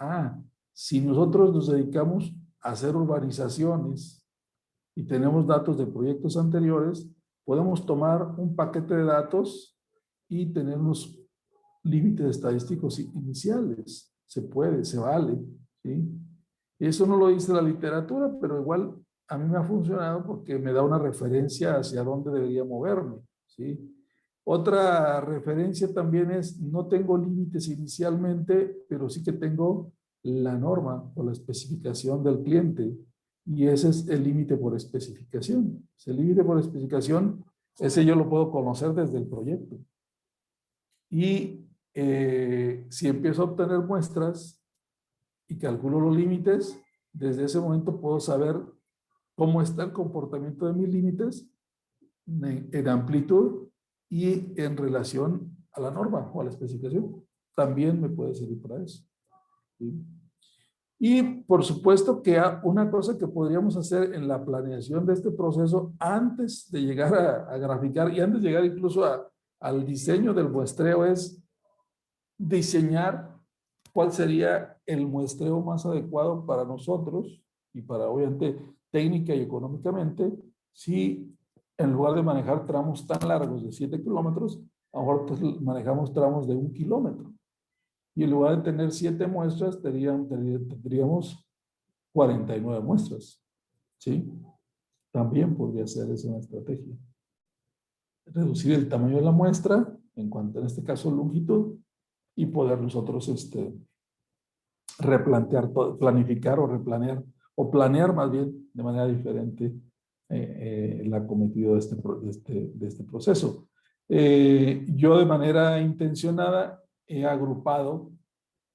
Si nosotros nos dedicamos a hacer urbanizaciones y tenemos datos de proyectos anteriores, podemos tomar un paquete de datos y tener unos límites estadísticos iniciales. Se puede, se vale, ¿sí? Eso no lo dice la literatura, pero igual a mí me ha funcionado porque me da una referencia hacia dónde debería moverme, ¿sí? Otra referencia también es, no tengo límites inicialmente, pero sí que tengo la norma o la especificación del cliente. Y ese es el límite por especificación. El límite por especificación, ese yo lo puedo conocer desde el proyecto. Y si empiezo a obtener muestras y calculo los límites, desde ese momento puedo saber cómo está el comportamiento de mis límites en amplitud y en relación a la norma o a la especificación. También me puede servir para eso, ¿sí? Y por supuesto que una cosa que podríamos hacer en la planeación de este proceso antes de llegar a graficar y antes de llegar incluso al diseño del muestreo es diseñar cuál sería el muestreo más adecuado para nosotros y para obviamente técnica y económicamente si en lugar de manejar tramos tan largos de 7 kilómetros, a lo mejor pues, manejamos tramos de 1 kilómetro. Y en lugar de tener 7 muestras, tendríamos 49 muestras. ¿Sí? También podría ser esa una estrategia. Reducir el tamaño de la muestra, en cuanto en este caso longitud, y poder nosotros replantear, planificar o replanear, o planear más bien de manera diferente el acometido de este proceso. Yo de manera intencionada he agrupado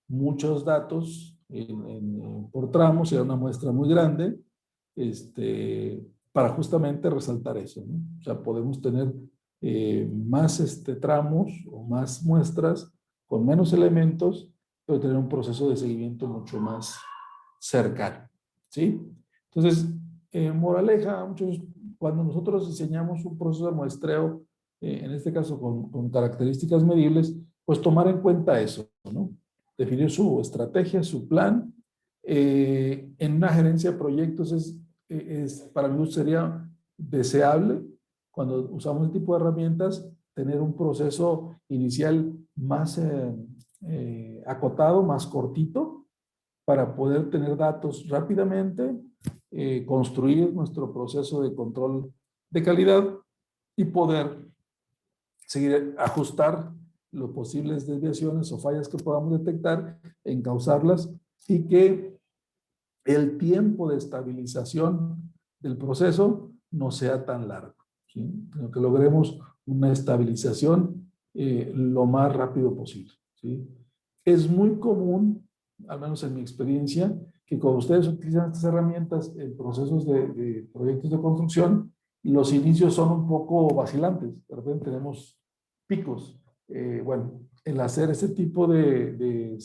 muchos datos por tramos, era una muestra muy grande, para justamente resaltar eso, ¿no? O sea, podemos tener más tramos o más muestras con menos elementos, pero tener un proceso de seguimiento mucho más cercano, ¿sí? Entonces, moraleja, muchos, cuando nosotros diseñamos un proceso de muestreo, en este caso con características medibles, pues tomar en cuenta eso, ¿no? Definir su estrategia, su plan. En una gerencia de proyectos para mí sería deseable, cuando usamos este tipo de herramientas, tener un proceso inicial más acotado, más cortito, para poder tener datos rápidamente, construir nuestro proceso de control de calidad y poder seguir ajustar las posibles desviaciones o fallas que podamos detectar, encauzarlas y que el tiempo de estabilización del proceso no sea tan largo, ¿sí? Sino que logremos una estabilización lo más rápido posible, ¿sí? Es muy común, al menos en mi experiencia, que cuando ustedes utilizan estas herramientas en procesos de proyectos de construcción, los inicios son un poco vacilantes. De repente tenemos picos. Bueno, el hacer ese tipo de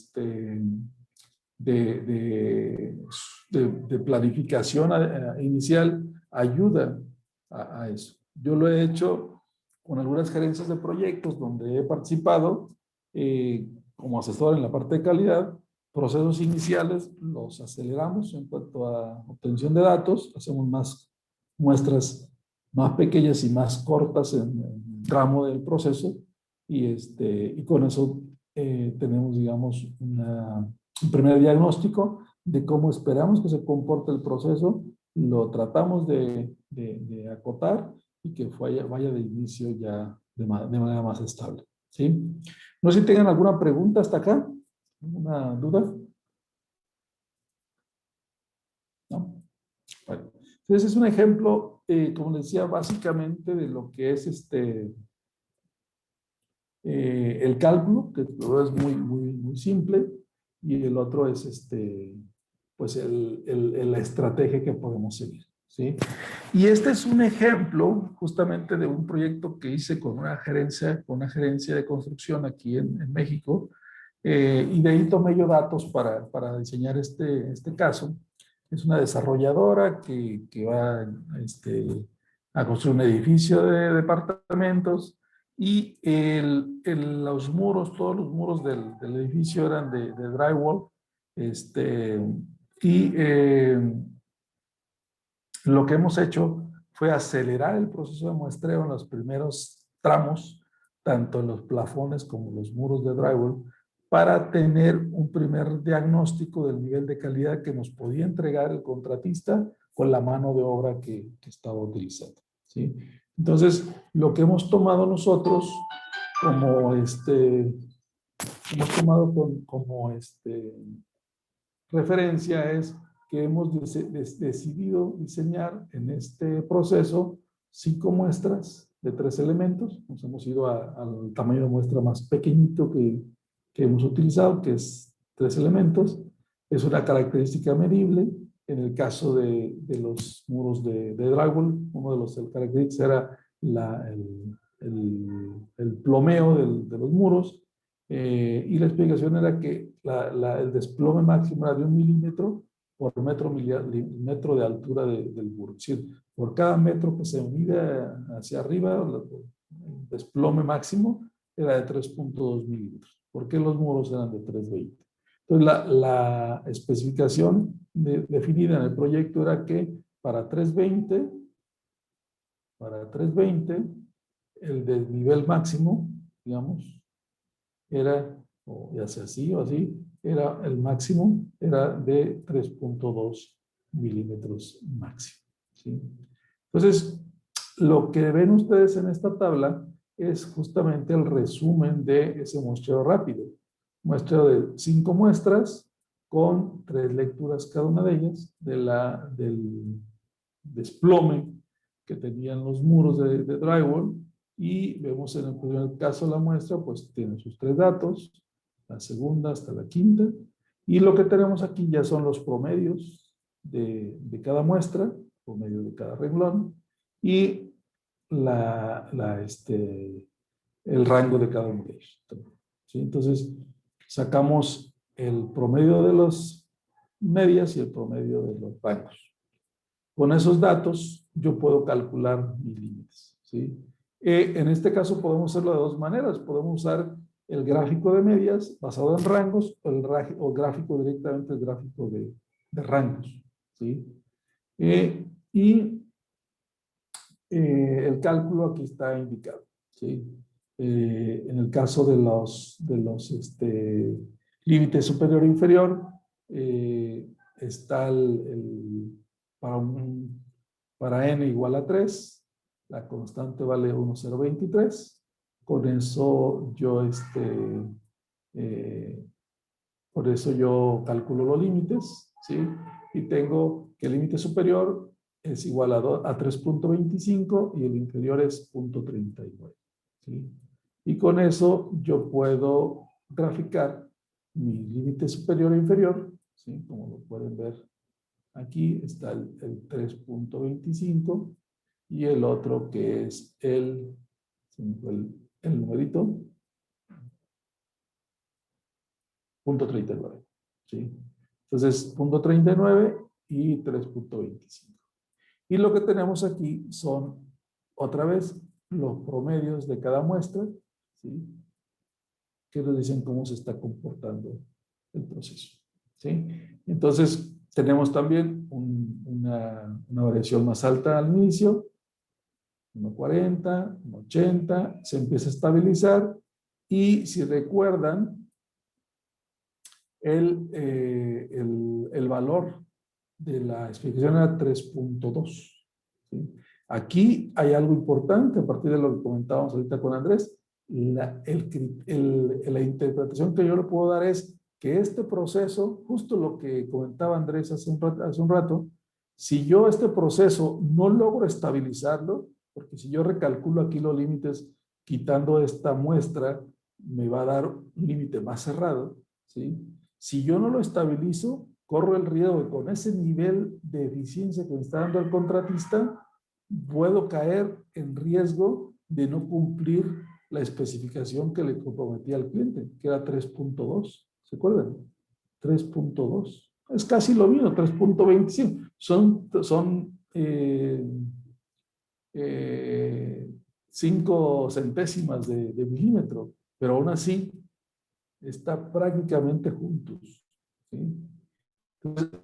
planificación inicial ayuda a eso. Yo lo he hecho con algunas gerencias de proyectos donde he participado como asesor en la parte de calidad. Procesos iniciales los aceleramos en cuanto a obtención de datos, hacemos más muestras más pequeñas y más cortas en el tramo del proceso y con eso tenemos, digamos, un primer diagnóstico de cómo esperamos que se comporte el proceso, lo tratamos de acotar y que vaya de inicio ya de manera más estable, ¿sí? No sé si tengan alguna pregunta hasta acá, ¿alguna duda? ¿No? Bueno, entonces es un ejemplo, como les decía, básicamente de lo que es el cálculo, que todo es muy simple, y el otro es pues la estrategia que podemos seguir, ¿sí? Y este es un ejemplo justamente de un proyecto que hice con una gerencia de construcción aquí en México, y de ahí tomé yo datos para diseñar este caso. Es una desarrolladora que va a construir un edificio de departamentos y los muros, todos los muros del edificio eran de drywall. Y lo que hemos hecho fue acelerar el proceso de muestreo en los primeros tramos tanto en los plafones como los muros de drywall, para tener un primer diagnóstico del nivel de calidad que nos podía entregar el contratista con la mano de obra que estaba utilizando, ¿sí? Entonces, lo que hemos tomado nosotros como referencia es que hemos decidido diseñar en este proceso 5 muestras de 3 elementos. Nos hemos ido al tamaño de muestra más pequeñito que hemos utilizado, que es 3 elementos. Es una característica medible. En el caso de los muros de drywall, uno de los características era el plomeo de los muros. Y la explicación era que el desplome máximo era de 1 milímetro por metro de altura del muro. Es decir, por cada metro que se mide hacia arriba, el desplome máximo era de 3.2 milímetros. ¿Por qué los muros eran de 320? Entonces, la especificación definida en el proyecto era que para 320, el desnivel máximo, digamos, era, o ya sea así o así, era el máximo, era de 3.2 milímetros máximo, ¿sí? Entonces, lo que ven ustedes en esta tabla es justamente el resumen de ese muestreo rápido. Muestreo de 5 muestras con 3 lecturas cada una de ellas del desplome que tenían los muros de drywall. Y vemos en el primer caso la muestra, pues tiene sus 3 datos, la segunda hasta la quinta. Y lo que tenemos aquí ya son los promedios de cada muestra, promedio de cada renglón, y el rango de cada uno de ellos, ¿sí? Entonces, sacamos el promedio de las medias y el promedio de los rangos. Con esos datos, yo puedo calcular mis límites, ¿sí? En este caso podemos hacerlo de 2 maneras. Podemos usar el gráfico de medias basado en rangos o gráfico directamente el gráfico de rangos, ¿sí? El cálculo aquí está indicado, ¿sí? En el caso de los límites superior e inferior, está para n igual a 3, la constante vale 1,023. Con eso por eso yo calculo los límites, ¿sí? Y tengo que el límite superior es igual a 3.25 y el inferior es 0.39, ¿sí? Y con eso yo puedo graficar mi límite superior e inferior, ¿sí? Como lo pueden ver aquí, está el 3.25 y el otro que es el numerito, 0.39, ¿sí? Entonces, 0.39 y 3.25. Y lo que tenemos aquí son, otra vez, los promedios de cada muestra, ¿sí? Que nos dicen cómo se está comportando el proceso, ¿sí? Entonces, tenemos también una variación más alta al inicio, 1.40, 1.80, se empieza a estabilizar y si recuerdan, el valor de la explicación era 3.2, ¿sí? Aquí hay algo importante a partir de lo que comentábamos ahorita con Andrés. La interpretación que yo le puedo dar es que este proceso, justo lo que comentaba Andrés hace un rato, si yo este proceso no logro estabilizarlo, porque si yo recalculo aquí los límites quitando esta muestra, me va a dar un límite más cerrado, ¿sí? Si yo no lo estabilizo, corro el riesgo de con ese nivel de eficiencia que me está dando el contratista, puedo caer en riesgo de no cumplir la especificación que le comprometía al cliente, que era 3.2. ¿Se acuerdan? 3.2. Es casi lo mismo, 3.25. Son 5 centésimas de milímetro, pero aún así está prácticamente juntos, ¿sí? Entonces,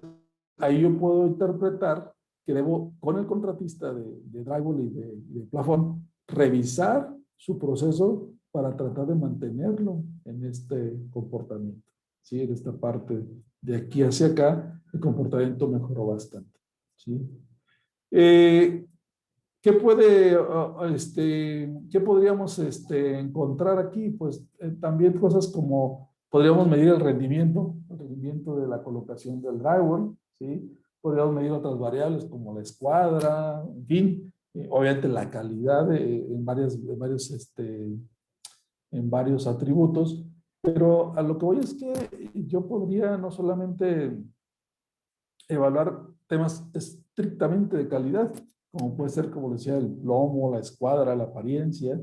ahí yo puedo interpretar que debo, con el contratista de drywall y de plafón, revisar su proceso para tratar de mantenerlo en este comportamiento. ¿Sí? En esta parte de aquí hacia acá, el comportamiento mejoró bastante. ¿Sí? ¿Qué puede, qué podríamos encontrar aquí? Pues también cosas como podríamos medir el rendimiento de la colocación del drywall, ¿sí? Podríamos medir otras variables como la escuadra, en fin, obviamente la calidad en varios atributos, pero a lo que voy es que yo podría no solamente evaluar temas estrictamente de calidad, como puede ser, como decía, el plomo, la escuadra, la apariencia,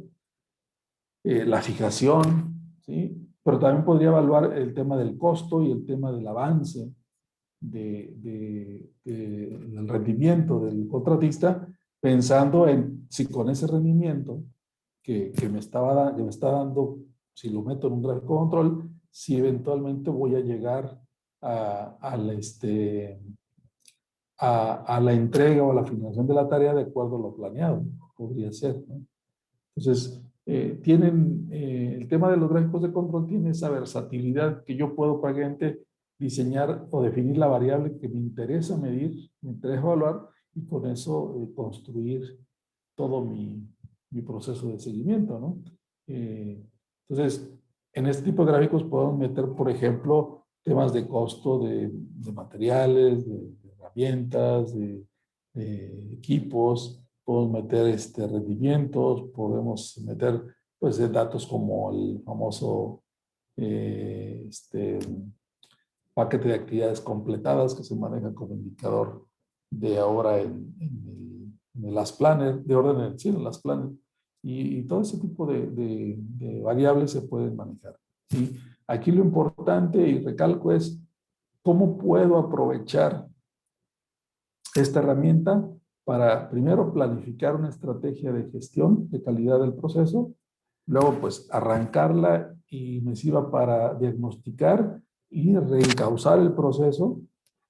la fijación, ¿sí? Pero también podría evaluar el tema del costo y el tema del avance del rendimiento del contratista, pensando en si con ese rendimiento que me está dando, si lo meto en un gráfico de control, si eventualmente voy a llegar a la entrega o a la finalización de la tarea de acuerdo a lo planeado, podría ser, ¿no? Entonces, el tema de los gráficos de control tiene esa versatilidad que yo puedo prácticamente diseñar o definir la variable que me interesa medir, me interesa evaluar, y con eso construir todo mi proceso de seguimiento, ¿no? Entonces, en este tipo de gráficos podemos meter, por ejemplo, temas de costo de materiales, de herramientas, de equipos, podemos meter rendimientos, podemos meter pues datos como el famoso paquete de actividades completadas que se maneja como indicador de ahora en el Last Planner, de orden en el Last Planner, y todo ese tipo de variables se pueden manejar. ¿Sí? Aquí lo importante, y recalco, es cómo puedo aprovechar esta herramienta para, primero, planificar una estrategia de gestión de calidad del proceso, luego, pues, arrancarla y me sirva para diagnosticar y reencauzar el proceso,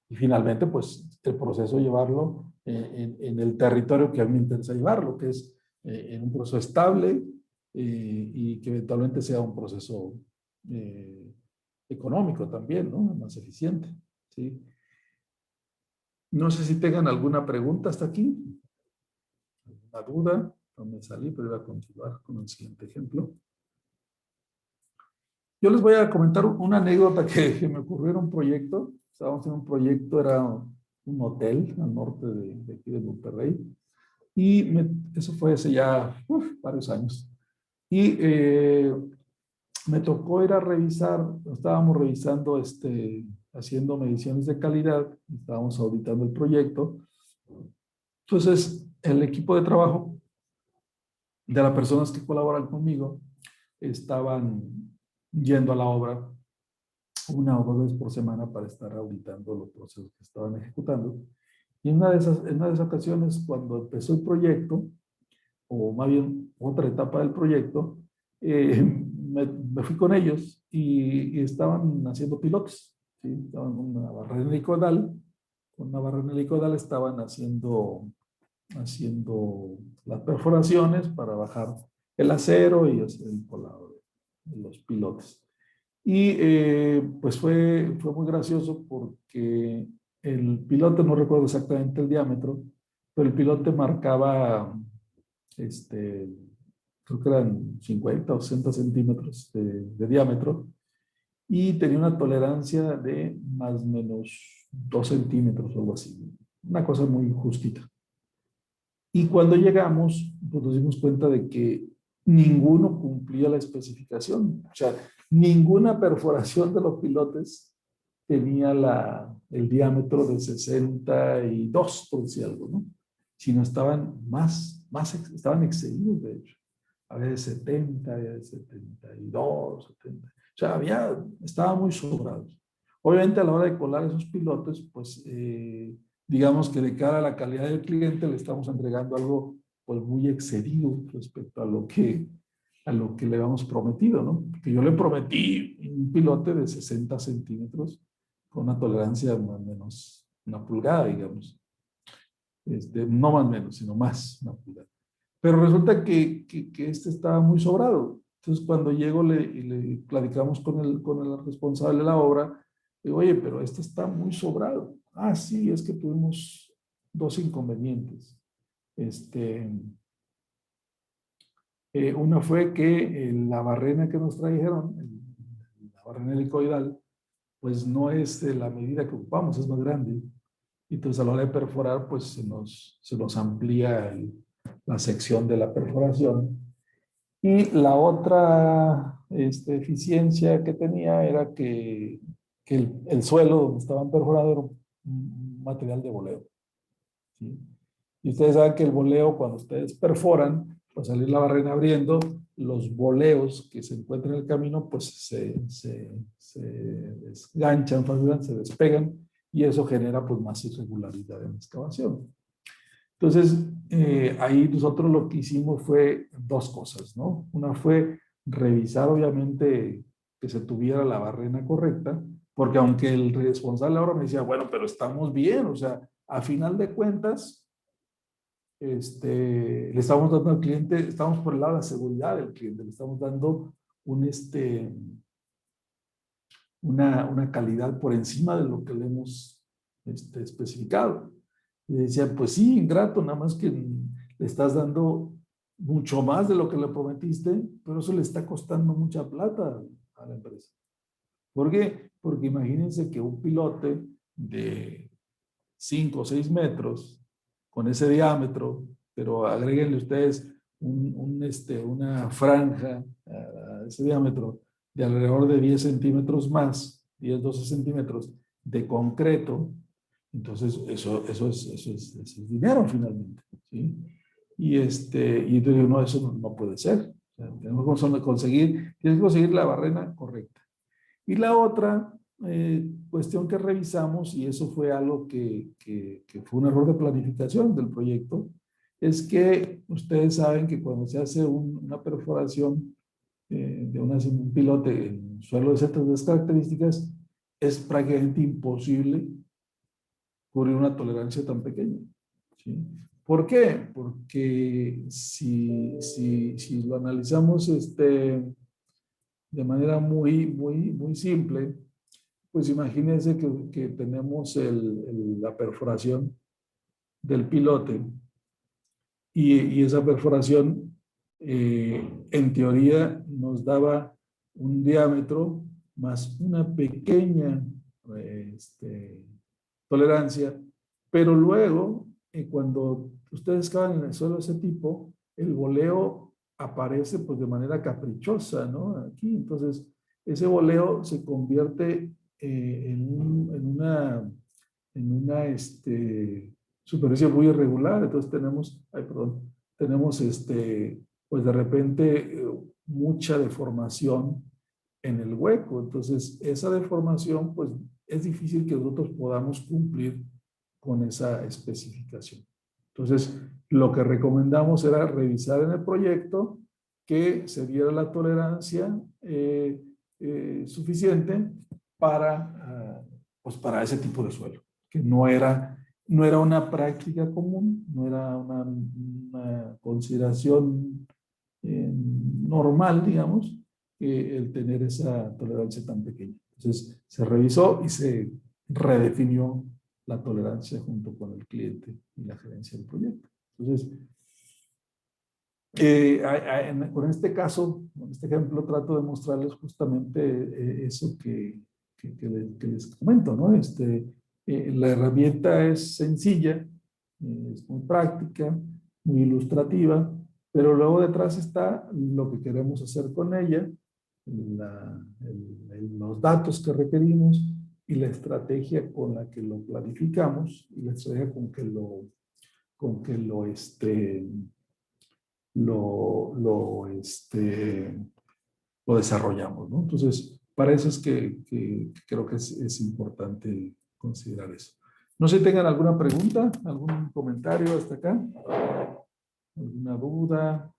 y finalmente, pues, el proceso llevarlo en el territorio que a mí me interesa llevarlo, que es en un proceso estable y que eventualmente sea un proceso económico también, ¿no? Más eficiente, ¿sí? No sé si tengan alguna pregunta hasta aquí, alguna duda. No me salí, pero voy a continuar con el siguiente ejemplo. Yo les voy a comentar una anécdota que me ocurrió en un proyecto. Estábamos en un proyecto, era un hotel al norte de aquí de Monterrey. Y eso fue hace ya varios años. Y me tocó ir a revisar, estábamos revisando, haciendo mediciones de calidad, estábamos auditando el proyecto. Entonces, el equipo de trabajo de las personas que colaboran conmigo estaban yendo a la obra una o dos veces por semana para estar auditando los procesos que estaban ejecutando. Y en una de esas ocasiones, cuando empezó el proyecto, o más bien otra etapa del proyecto, me fui con ellos y estaban haciendo pilotos, ¿sí? Estaban con una barrera helicoidal, estaban haciendo las perforaciones para bajar el acero y hacer el colado de los pilotes. Y pues fue muy gracioso porque el pilote, no recuerdo exactamente el diámetro, pero el pilote marcaba, creo que eran 50 o 60 centímetros de diámetro, y tenía una tolerancia de más o menos 2 centímetros o algo así. Una cosa muy justita. Y cuando llegamos, pues nos dimos cuenta de que ninguno cumplía la especificación. O sea, ninguna perforación de los pilotes tenía el diámetro de 62, por decir algo, ¿no? Sino estaban estaban excedidos, de hecho. Había de 70, había de 72, 70. O sea, estaban muy sobrados. Obviamente, a la hora de colar esos pilotes, pues digamos que de cara a la calidad del cliente le estamos entregando algo pues muy excedido respecto a lo que le habíamos prometido, ¿no? Porque yo le prometí un pilote de 60 centímetros con una tolerancia más o menos una pulgada, digamos. No más o menos, sino más una pulgada. Pero resulta que este estaba muy sobrado. Entonces, cuando llego y le platicamos con el responsable de la obra, digo, oye, pero este está muy sobrado. Ah, sí, es que tuvimos dos inconvenientes. Una fue que la barrena que nos trajeron, la barrena helicoidal, pues no es de la medida que ocupamos, es más grande. Y entonces a la hora de perforar, pues se nos amplía la sección de la perforación. Y la otra eficiencia que tenía era que el suelo donde estaban perforados era un material de boleo, ¿sí? Y ustedes saben que el boleo, cuando ustedes perforan, pues salir la barrena abriendo, los boleos que se encuentran en el camino, pues se desganchan, se despegan, y eso genera pues más irregularidad en la excavación. Entonces, ahí nosotros lo que hicimos fue dos cosas, ¿no? Una fue revisar, obviamente, que se tuviera la barrena correcta, porque aunque el responsable ahora me decía, bueno, pero estamos bien, o sea, a final de cuentas, le estamos dando al cliente, estamos por el lado de la seguridad del cliente, le estamos dando una calidad por encima de lo que le hemos especificado. Y decía, pues sí, ingrato, nada más que le estás dando mucho más de lo que le prometiste, pero eso le está costando mucha plata a la empresa. ¿Por qué? Porque imagínense que un pilote de 5 o 6 metros con ese diámetro, pero agréguenle ustedes una franja a ese diámetro de alrededor de 10 centímetros más, 10, 12 centímetros de concreto, entonces eso es dinero finalmente, ¿sí? Y entonces no, eso no puede ser. O sea, tenemos que conseguir la barrena correcta. Y la otra cuestión que revisamos, y eso fue algo que fue un error de planificación del proyecto, es que ustedes saben que cuando se hace una perforación de un pilote en suelo de ciertas características, es prácticamente imposible cubrir una tolerancia tan pequeña, ¿sí? ¿Por qué? Porque si lo analizamos de manera muy simple, pues imagínense que tenemos la perforación del pilote y esa perforación en teoría nos daba un diámetro más una pequeña tolerancia, pero luego cuando ustedes cavan en el suelo de ese tipo, el boleo aparece pues de manera caprichosa, ¿no? Aquí, entonces, ese boleo se convierte en una superficie muy irregular, entonces tenemos pues de repente mucha deformación en el hueco, entonces esa deformación pues es difícil que nosotros podamos cumplir con esa especificación. Entonces, lo que recomendamos era revisar en el proyecto que se diera la tolerancia suficiente pues para ese tipo de suelo, que no era una práctica común, no era una consideración normal, digamos, el tener esa tolerancia tan pequeña. Entonces, se revisó y se redefinió la tolerancia junto con el cliente y la gerencia del proyecto. Entonces, con este caso, con este ejemplo, trato de mostrarles justamente eso que les comento, ¿no? La herramienta es sencilla, es muy práctica, muy ilustrativa, pero luego detrás está lo que queremos hacer con ella, los datos que requerimos y la estrategia con la que lo planificamos y la estrategia con que lo desarrollamos, ¿no? Entonces, para eso es que creo que es importante considerar eso. No sé si tengan alguna pregunta, algún comentario hasta acá, alguna duda.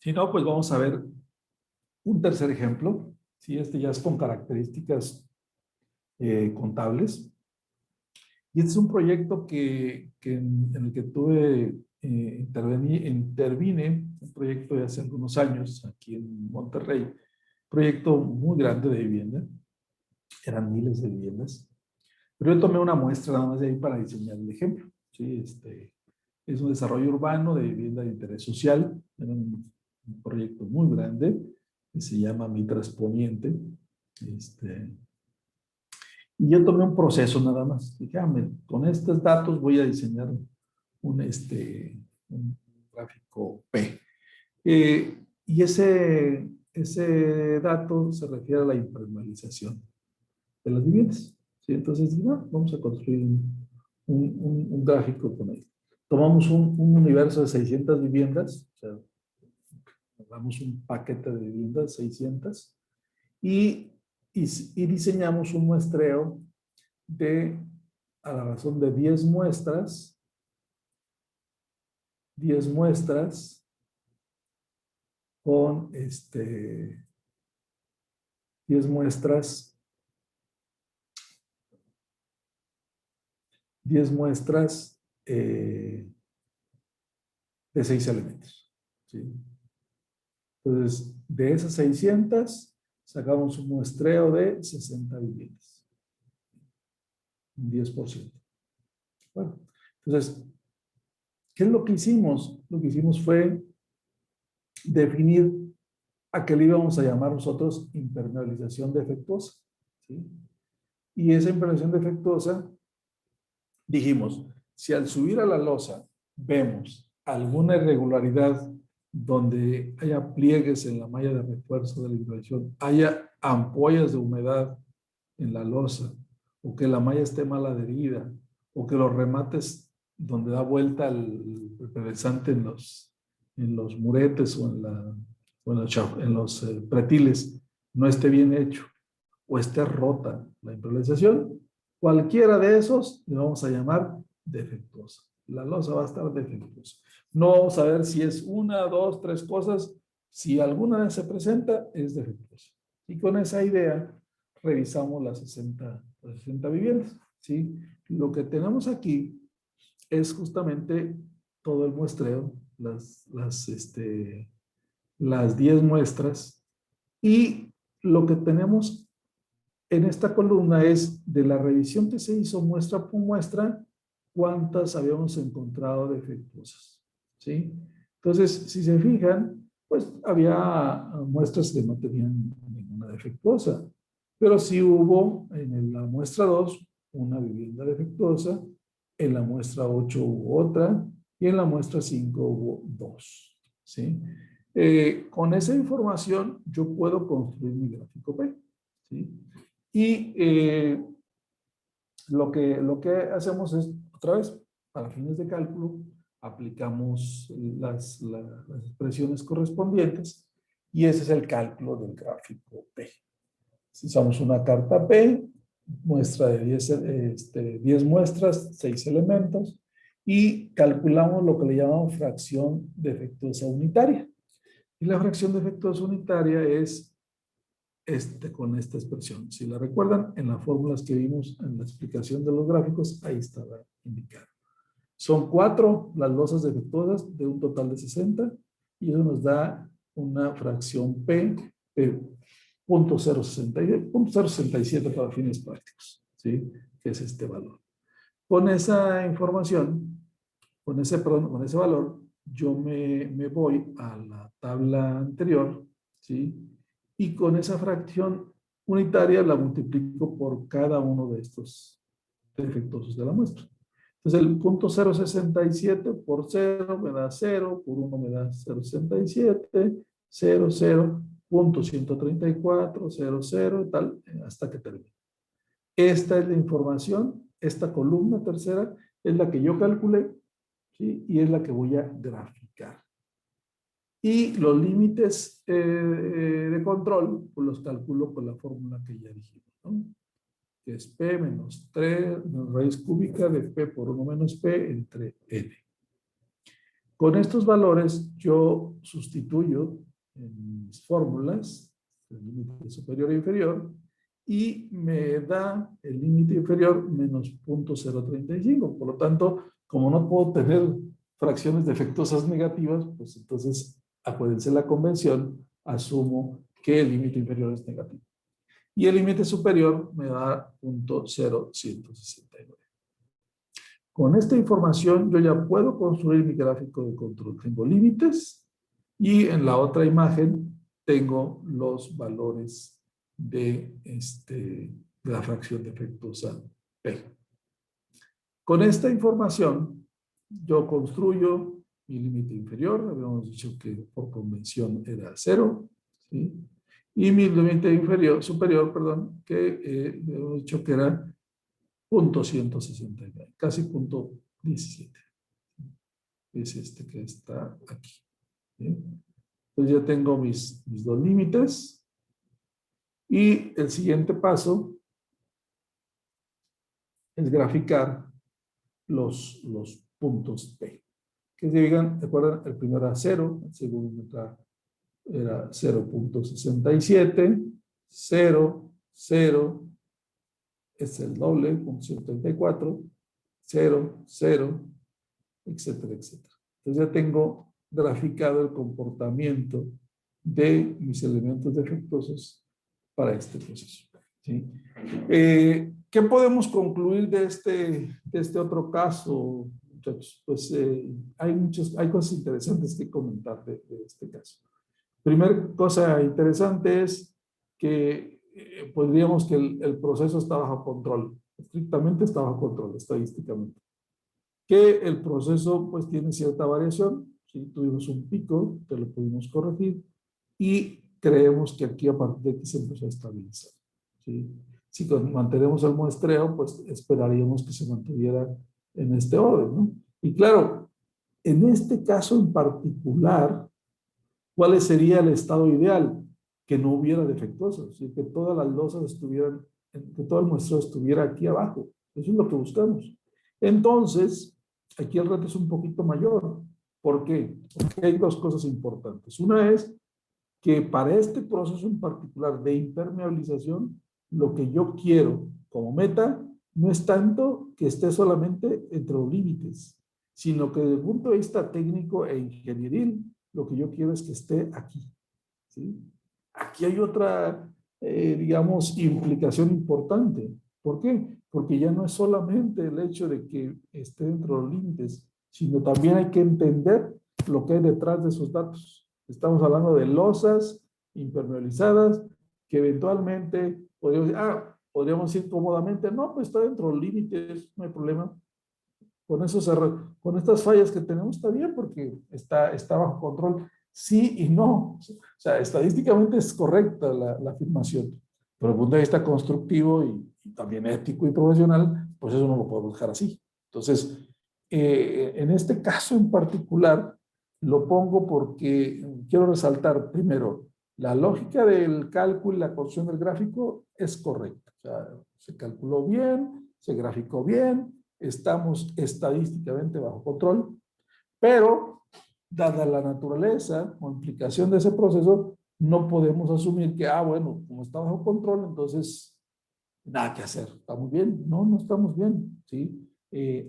Si no, pues vamos a ver un tercer ejemplo. Si este ya es con características contables. Y este es un proyecto en el que intervine, un proyecto de hace algunos años aquí en Monterrey, proyecto muy grande de vivienda, eran miles de viviendas, pero yo tomé una muestra nada más de ahí para diseñar el ejemplo. ¿Sí? Es un desarrollo urbano de vivienda de interés social, era un proyecto muy grande que se llama Mitras Poniente. Y yo tomé un proceso nada más. Dije, con estos datos voy a diseñar un gráfico P. Y ese dato se refiere a la impermeabilización de las viviendas. ¿Sí? Entonces, vamos a construir un gráfico con él. Tomamos un universo de 600 viviendas, o sea, damos un paquete de viviendas, 600, y diseñamos un muestreo a la razón de 10 muestras con 10 muestras, 10 muestras de 6 elementos. ¿Sí? Entonces, de esas 600, sacamos un muestreo de 60 viviendas. Un 10%. Bueno, entonces, ¿qué es lo que hicimos? Lo que hicimos fue definir a qué le íbamos a llamar nosotros impermeabilización defectuosa. ¿Sí? Y esa impermeabilización defectuosa, dijimos, si al subir a la losa vemos alguna irregularidad donde haya pliegues en la malla de refuerzo de la impermeabilización, haya ampollas de humedad en la losa, o que la malla esté mal adherida, o que los remates donde da vuelta el represante en los muretes o en los pretiles no esté bien hecho, o esté rota la impermeabilización, cualquiera de esos le vamos a llamar defectuosa. La losa va a estar defectuosa. No vamos a ver si es una, dos, tres cosas. Si alguna vez se presenta, es defectuosa. Y con esa idea revisamos las 60 viviendas. ¿Sí? Lo que tenemos aquí es justamente todo el muestreo, las 10 muestras, y lo que tenemos en esta columna es de la revisión que se hizo muestra por muestra, cuántas habíamos encontrado defectuosas. ¿Sí? Entonces, si se fijan, pues había muestras que no tenían ninguna defectuosa, pero sí hubo en la muestra 2 una vivienda defectuosa, en la muestra 8 hubo otra, y en la muestra 5 hubo 2. ¿Sí? Con esa información yo puedo construir mi gráfico P. ¿Sí? Y lo que hacemos es, otra vez, para fines de cálculo, aplicamos las expresiones correspondientes, y ese es el cálculo del gráfico P. Si usamos una carta P, muestra de 10 muestras, 6 elementos, y calculamos lo que le llamamos fracción defectuosa unitaria. Y la fracción defectuosa unitaria es con esta expresión. Si la recuerdan, en las fórmulas que vimos en la explicación de los gráficos, ahí estaba indicado. Son 4 las losas defectuosas de un total de 60, y eso nos da una fracción P de 0.067 para fines prácticos, ¿sí? Que es este valor. Con esa información, con ese valor, yo me voy a la tabla anterior, ¿sí? Y con esa fracción unitaria la multiplico por cada uno de estos defectuosos de la muestra. Entonces el punto 0.67 por 0 me da 0, por 1 me da 0.67, 0, 0, punto 134, 0, 0, tal, hasta que termine. Esta es la información, esta columna tercera es la que yo calculé, ¿sí? Y es la que voy a graficar. Y los límites de control, pues los calculo con la fórmula que ya dijimos, ¿no? Que es P menos 3, raíz cúbica de P por 1 menos P entre N. Con estos valores yo sustituyo en mis fórmulas, el límite superior e inferior, y me da el límite inferior menos 0.035. Por lo tanto, como no puedo tener fracciones defectuosas negativas, pues entonces, acuérdense la convención, asumo que el límite inferior es negativo. Y el límite superior me da 0.0169. Con esta información yo ya puedo construir mi gráfico de control. Tengo límites y en la otra imagen tengo los valores de la fracción defectuosa P. Con esta información yo construyo mi límite inferior. Habíamos dicho que por convención era 0, ¿sí? Y mi límite superior, perdón, que habíamos dicho que era 0.169, casi 0.17. Es este que está aquí. ¿Sí? Entonces ya tengo mis dos límites. Y el siguiente paso es graficar los puntos P. Que se digan, recuerden, el primero era 0, el segundo era 0.67, 0, 0, es el doble, 0.74, 0, 0, etcétera, etcétera. Entonces ya tengo graficado el comportamiento de mis elementos defectuosos para este proceso. ¿Sí? ¿Qué podemos concluir de este otro caso, muchachos? Pues hay cosas interesantes que comentar de este caso. Primera cosa interesante es que podríamos que el proceso está bajo control, estrictamente está bajo control estadísticamente. Que el proceso pues tiene cierta variación, ¿sí? Tuvimos un pico, que lo pudimos corregir, y creemos que aquí a partir de aquí se empezó a estabilizar, ¿sí? Si mantenemos el muestreo, pues esperaríamos que se mantuviera en este orden, ¿no? Y claro, en este caso en particular, ¿cuál sería el estado ideal? Que no hubiera defectuosos, ¿sí? Que todas las losas estuvieran, que todo el muestreo estuviera aquí abajo. Eso es lo que buscamos. Entonces, aquí el reto es un poquito mayor. ¿Por qué? Porque hay dos cosas importantes. Una es que para este proceso en particular de impermeabilización, lo que yo quiero como meta no es tanto que esté solamente entre los límites, sino que desde el punto de vista técnico e ingenieril, lo que yo quiero es que esté aquí, ¿sí? Aquí hay otra, digamos, implicación importante. ¿Por qué? Porque ya no es solamente el hecho de que esté dentro de los límites, sino también hay que entender lo que hay detrás de esos datos. Estamos hablando de losas impermeabilizadas que eventualmente podríamos decir cómodamente, no, pues está dentro de los límites, no hay problema. Con estas fallas que tenemos está bien porque está bajo control. Sí y no. O sea, estadísticamente es correcta la afirmación, pero desde el punto de vista constructivo y también ético y profesional, pues eso no lo podemos dejar así. Entonces, en este caso en particular, lo pongo porque quiero resaltar primero, la lógica del cálculo y la construcción del gráfico es correcta. O sea, se calculó bien, se graficó bien, estamos estadísticamente bajo control, pero dada la naturaleza o implicación de ese proceso, no podemos asumir que, bueno, como está bajo control, entonces nada que hacer, estamos bien. No, no estamos bien, ¿sí?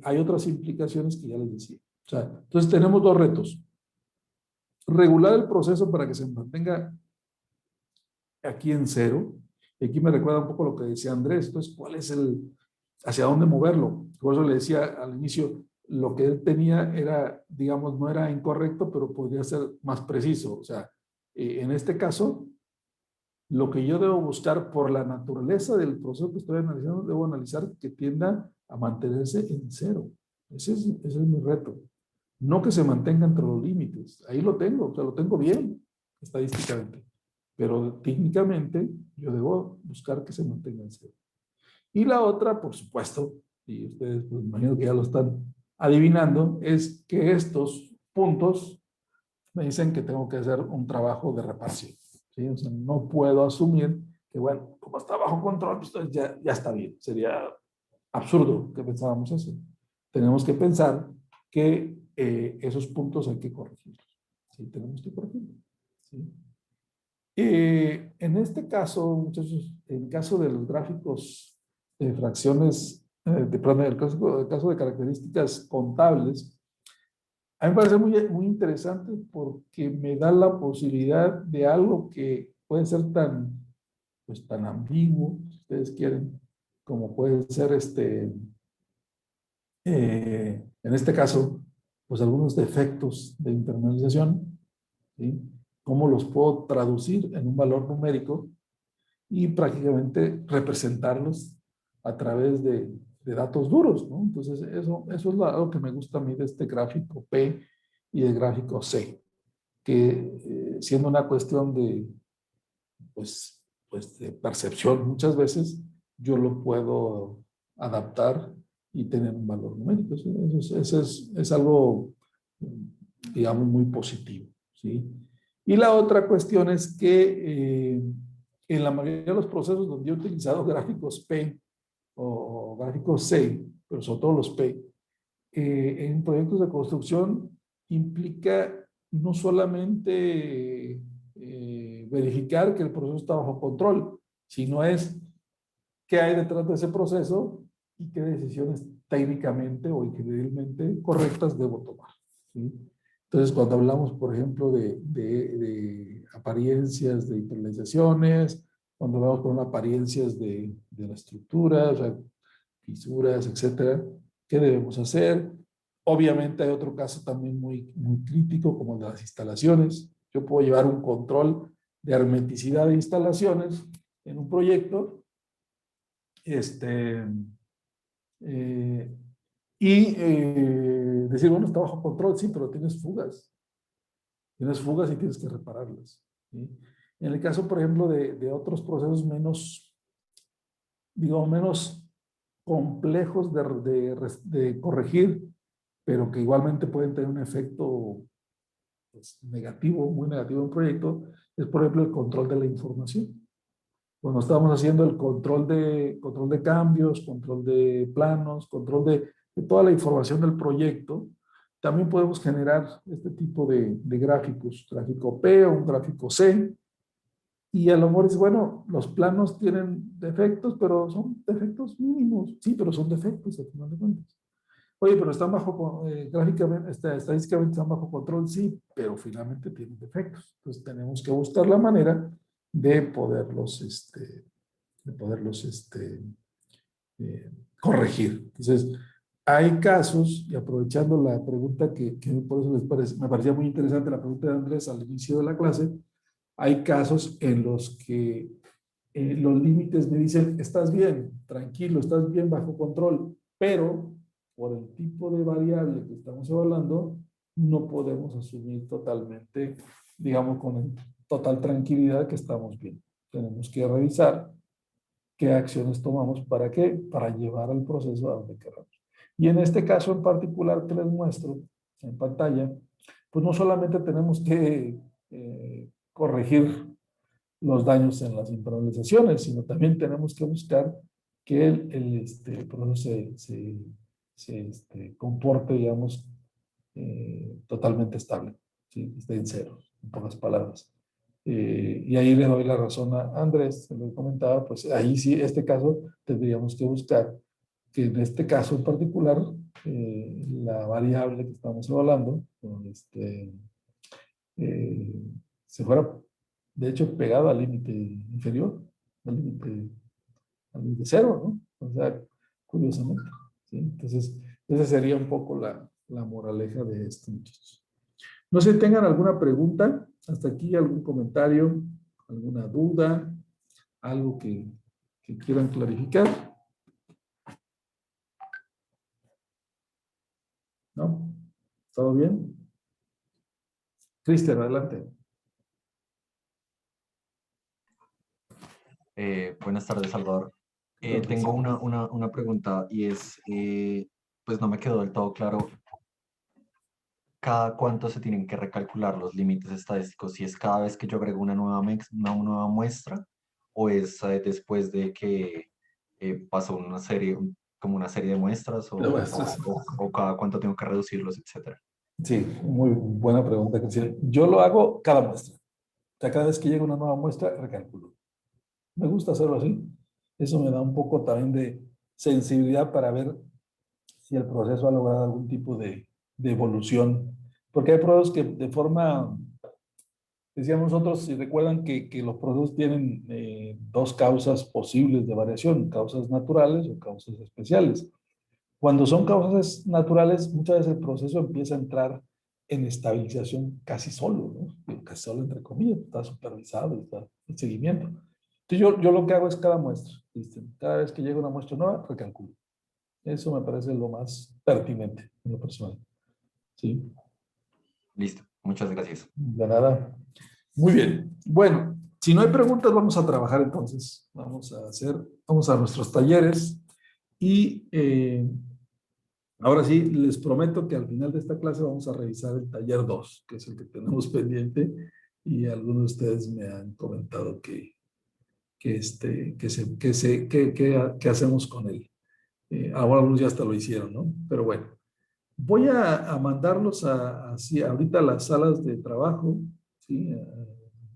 Hay otras implicaciones que ya les decía. O sea, entonces tenemos dos retos. Regular el proceso para que se mantenga aquí en 0. Y aquí me recuerda un poco lo que decía Andrés. Entonces, ¿cuál es hacia dónde moverlo? Por eso le decía al inicio, lo que él tenía era, digamos, no era incorrecto, pero podría ser más preciso. O sea, en este caso, lo que yo debo buscar por la naturaleza del proceso que estoy analizando, debo analizar que tienda a mantenerse en 0. Ese es mi reto. No que se mantenga entre los límites. Ahí lo tengo, o sea, lo tengo bien estadísticamente. Pero técnicamente yo debo buscar que se mantenga en 0. Y la otra, por supuesto, y ustedes pues, imagino que ya lo están adivinando, es que estos puntos me dicen que tengo que hacer un trabajo de reparación. ¿Sí? O sea, no puedo asumir que, bueno, como está bajo control, pues ya está bien. Sería absurdo que pensáramos eso. Tenemos que pensar que esos puntos hay que corregirlos. ¿Sí? Tenemos que corregirlos. ¿Sí? En este caso, muchachos, en el caso de los gráficos de fracciones, perdón, el caso de características contables, a mí me parece muy interesante porque me da la posibilidad de algo que puede ser pues, tan ambiguo, si ustedes quieren, como puede ser en este caso, pues algunos defectos de internalización, ¿sí? ¿Cómo los puedo traducir en un valor numérico y prácticamente representarlos a través de datos duros, ¿no? Entonces, eso es algo que me gusta a mí de este gráfico P y del gráfico C, que siendo una cuestión pues de percepción muchas veces, yo lo puedo adaptar y tener un valor numérico. Eso es algo, digamos, muy positivo, ¿sí? Y la otra cuestión es que en la mayoría de los procesos donde yo he utilizado gráficos P o gráficos C, pero sobre todo los P, en proyectos de construcción implica no solamente verificar que el proceso está bajo control, sino es qué hay detrás de ese proceso y qué decisiones técnicamente o ingenierilmente correctas debo tomar, ¿sí? Entonces, cuando hablamos, por ejemplo, de apariencias de internalizaciones, cuando hablamos con apariencias de la estructura, o sea, fisuras, etcétera, ¿qué debemos hacer? Obviamente hay otro caso también muy crítico, como el de las instalaciones. Yo puedo llevar un control de hermeticidad de instalaciones en un proyecto, este, eh, decir, bueno, está bajo control, sí, pero tienes fugas. Tienes fugas y tienes que repararlas, ¿sí? En el caso, por ejemplo, de otros procesos menos, digo, menos complejos de corregir, pero que igualmente pueden tener un efecto pues, negativo, muy negativo en un proyecto, es por ejemplo el control de la información. Cuando estamos haciendo el control de cambios, control de planos, control de toda la información del proyecto, también podemos generar este tipo de gráficos, gráfico P o un gráfico C, y a lo mejor es, bueno, los planos tienen defectos, pero son defectos mínimos. Sí, pero son defectos al final de cuentas. Oye, pero están bajo, gráficamente, estadísticamente están bajo control, sí, pero finalmente tienen defectos. Entonces tenemos que buscar la manera de poderlos, de poderlos corregir. Entonces, hay casos, y aprovechando la pregunta que por eso me parecía muy interesante la pregunta de Andrés al inicio de la clase, hay casos en los que los límites me dicen, estás bien, tranquilo, estás bien bajo control, pero por el tipo de variable que estamos evaluando, no podemos asumir totalmente, digamos, con total tranquilidad que estamos bien. Tenemos que revisar qué acciones tomamos para qué, para llevar el proceso a donde queramos. Y en este caso en particular que les muestro en pantalla, pues no solamente tenemos que corregir los daños en las impermeabilizaciones, sino también tenemos que buscar que el proceso se comporte, digamos, totalmente estable, ¿sí? Esté en cero, en pocas palabras. Y ahí le doy la razón a Andrés, se lo comentaba, pues ahí sí, este caso, tendríamos que buscar que en este caso en particular, la variable que estamos evaluando, eh, se fuera, de hecho, pegada al límite inferior, al límite cero, ¿no? O sea, curiosamente, ¿sí? Entonces, esa sería un poco la moraleja de esto, muchachos. No sé si tengan alguna pregunta, hasta aquí algún comentario, alguna duda, algo que quieran clarificar, ¿no? ¿Todo bien? Cristian, adelante. Buenas tardes, Salvador. Tengo una pregunta y es, pues no me quedó del todo claro, ¿cada cuánto se tienen que recalcular los límites estadísticos? ¿Si es cada vez que yo agrego una nueva muestra o es después de que pasó como una serie de muestras o cada cuánto tengo que reducirlos, etcétera? Sí, muy buena pregunta, Cristian. Yo lo hago cada muestra. sea, cada vez que llega una nueva muestra, recalculo. Me gusta hacerlo así. Eso me da un poco también de sensibilidad para ver si el proceso ha logrado algún tipo de evolución. Porque hay procesos que de forma, decíamos nosotros, si recuerdan que los procesos tienen dos causas posibles de variación, causas naturales o causas especiales. Cuando son causas naturales, muchas veces el proceso empieza a entrar en estabilización casi solo, ¿no? Casi solo entre comillas, está supervisado, está en seguimiento. Entonces yo lo que hago es cada muestra, ¿viste? Cada vez que llega una muestra nueva, recalculo. Eso me parece lo más pertinente en lo personal. ¿Sí? Listo, muchas gracias. De nada. Muy bien. Bueno, si no hay preguntas, vamos a trabajar entonces. Vamos a nuestros talleres y ahora sí, les prometo que al final de esta clase vamos a revisar el taller 2, que es el que tenemos pendiente y algunos de ustedes me han comentado que hacemos con él. Ahora algunos ya hasta lo hicieron, ¿no? Pero bueno, voy a mandarlos así ahorita a las salas de trabajo, ¿sí?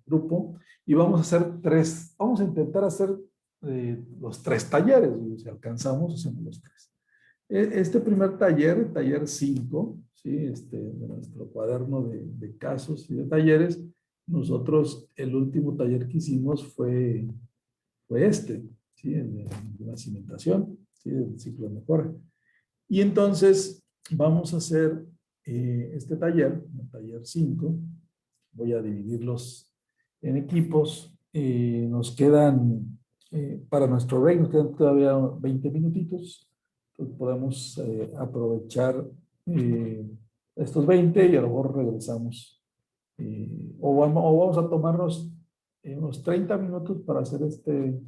Grupo, y vamos a hacer vamos a intentar hacer los 3 talleres, y si alcanzamos, hacemos los 3. Este primer taller, el taller 5, ¿sí? De nuestro cuaderno de casos y de talleres, nosotros el último taller que hicimos fue ¿sí? El de la cimentación, ¿sí? El ciclo de mejora. Y entonces vamos a hacer este taller, el taller 5. Voy a dividirlos en equipos. Nos quedan, para nuestro break, nos quedan todavía 20 minutitos. Entonces podemos aprovechar estos 20 y a lo mejor regresamos. O vamos a tomarnos unos 30 minutos para hacer este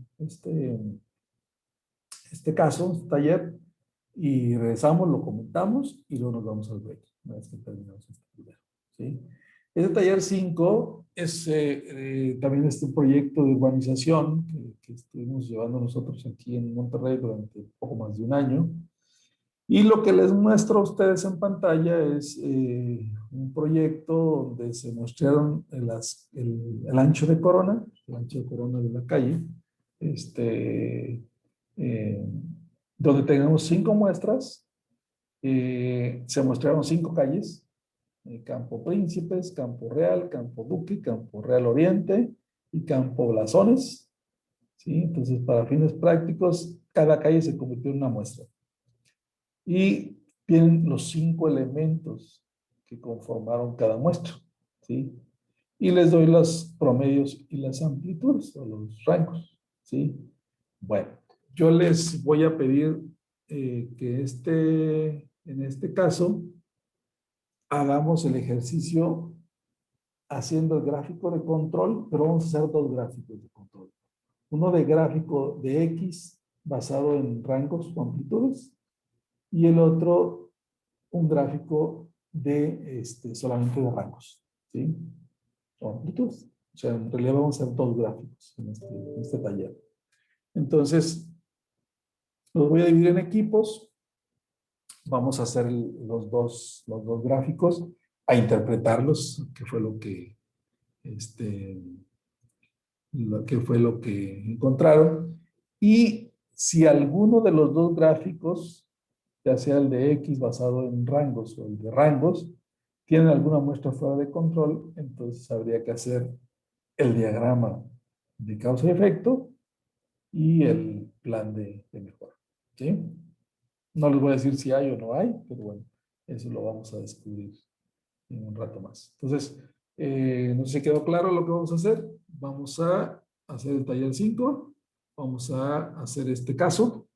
caso, este taller, y regresamos, lo comentamos y luego nos vamos al break, una vez que terminamos este primero, ¿sí? Este taller 5 es también este proyecto de urbanización que estuvimos llevando nosotros aquí en Monterrey durante poco más de un año. Y lo que les muestro a ustedes en pantalla es un proyecto donde se mostraron el ancho de corona, el ancho de corona de la calle, eh, donde tenemos 5 muestras. Se mostraron 5 calles: Campo Príncipes, Campo Real, Campo Duque, Campo Real Oriente y Campo Blasones, ¿sí? Entonces, para fines prácticos, cada calle se convirtió en una muestra. Y tienen los 5 elementos que conformaron cada muestra, ¿sí? Y les doy los promedios y las amplitudes o los rangos, ¿sí? Bueno, yo les voy a pedir que en este caso hagamos el ejercicio haciendo el gráfico de control, pero vamos a hacer 2 gráficos de control. Uno de gráfico de X basado en rangos o amplitudes y el otro un gráfico de solamente de rangos, ¿sí? O amplitudes. O sea, en realidad vamos a hacer 2 gráficos en este taller. Entonces, los voy a dividir en equipos. Vamos a hacer los dos gráficos, a interpretarlos, que fue lo que encontraron. Y si alguno de los 2 gráficos, ya sea el de X basado en rangos o el de rangos, tienen alguna muestra fuera de control, entonces habría que hacer el diagrama de causa y efecto y el plan de mejora, ¿sí? No les voy a decir si hay o no hay, pero bueno, eso lo vamos a descubrir en un rato más. Entonces, no sé si quedó claro lo que vamos a hacer. Vamos a hacer el taller 5. Vamos a hacer este caso.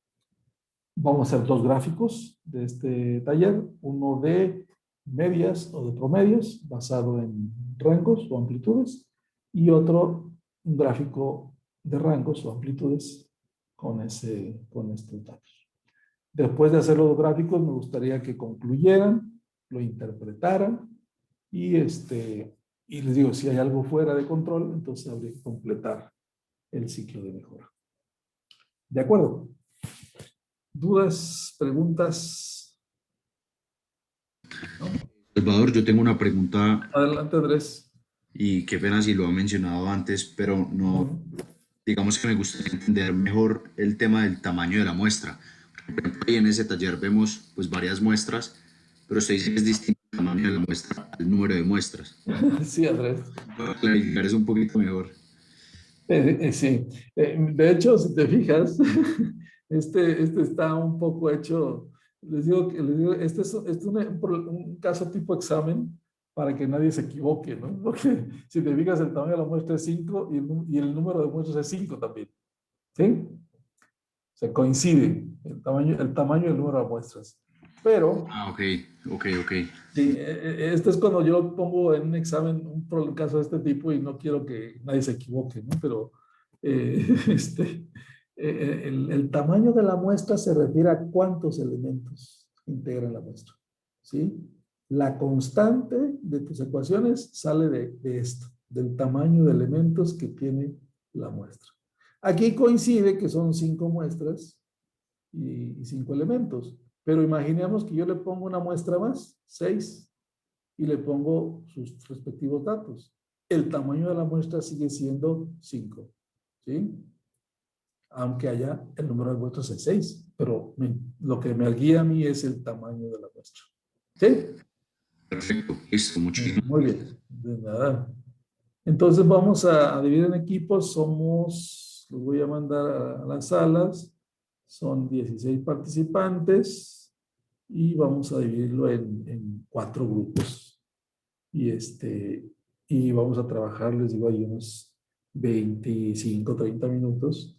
Vamos a hacer 2 gráficos de este taller. Uno de medias o de promedios basado en rangos o amplitudes. Y otro, un gráfico de rangos o amplitudes con estos datos. Después de hacer los gráficos, me gustaría que concluyeran, lo interpretaran y les digo, si hay algo fuera de control, entonces habría que completar el ciclo de mejora. ¿De acuerdo? ¿Dudas, preguntas? ¿No? Salvador, yo tengo una pregunta. Adelante, Andrés. y qué pena si lo ha mencionado antes, pero no, Ujú. digamos que me gustaría entender mejor el tema del tamaño de la muestra. Por ejemplo, ahí en ese taller vemos pues varias muestras, pero usted dice que es distinto el tamaño de la muestra al número de muestras. Sí, Andrés. Puedo clarificar eso un poquito mejor. Sí. De hecho, si te fijas, este está un poco hecho, este es un caso tipo examen para que nadie se equivoque, ¿no? Porque si te fijas, el tamaño de la muestra es 5 y el número de muestras es 5 también, ¿sí? O sea, coincide el tamaño y el número de muestras. Pero Ah, ok, ok, ok. sí, este es cuando yo lo pongo en un examen, un caso de este tipo y no quiero que nadie se equivoque, ¿no? Pero el tamaño de la muestra se refiere a cuántos elementos integran la muestra, ¿sí? La constante de tus ecuaciones sale de esto, del tamaño de elementos que tiene la muestra. Aquí coincide que son 5 muestras y 5 elementos. Pero imaginemos que yo le pongo una muestra más, 6, y le pongo sus respectivos datos. El tamaño de la muestra sigue siendo 5, ¿sí? Aunque haya el número de muestras es 6, pero lo que me guía a mí es el tamaño de la muestra. ¿Sí? Perfecto, listo, muchísimas Muy gracias. bien, de nada. Entonces vamos a dividir en equipos, los voy a mandar a las salas, son 16 participantes y vamos a dividirlo en 4 grupos. Y, y vamos a trabajar, les digo, ahí unos 25, 30 minutos.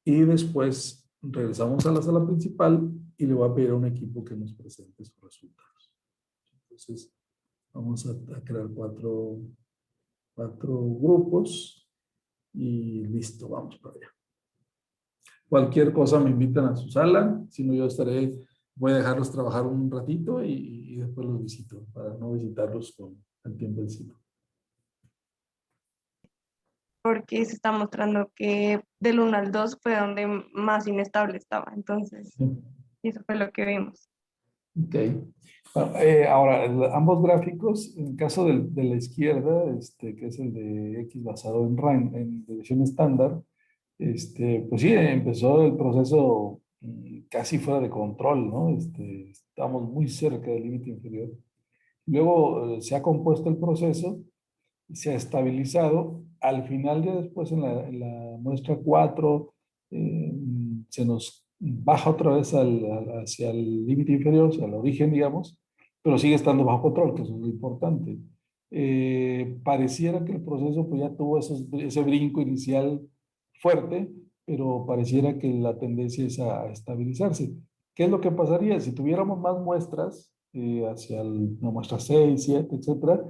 Y después regresamos a la sala principal y le voy a pedir a un equipo que nos presente sus resultados. Entonces, vamos a crear 4 grupos y listo, vamos para allá. Cualquier cosa me invitan a su sala, si no yo voy a dejarlos trabajar un ratito y después los visito, para no visitarlos con el tiempo encima. Porque se está mostrando que del 1 al 2 fue donde más inestable estaba. Entonces, Sí. eso fue lo que vimos. Ok. Bueno, ahora, ambos gráficos, en el caso de la izquierda, que es el de X basado en división estándar, pues sí, empezó el proceso casi fuera de control, ¿no? Estamos muy cerca del límite inferior. Luego se ha compuesto el proceso, se ha estabilizado. Al final, ya después en la muestra 4 se nos baja otra vez hacia el límite inferior, hacia el origen, digamos, pero sigue estando bajo control, que eso es lo importante. Pareciera que el proceso pues, ya tuvo ese brinco inicial fuerte, pero pareciera que la tendencia es a estabilizarse. ¿Qué es lo que pasaría si tuviéramos más muestras hacia la muestra 6, 7, etcétera?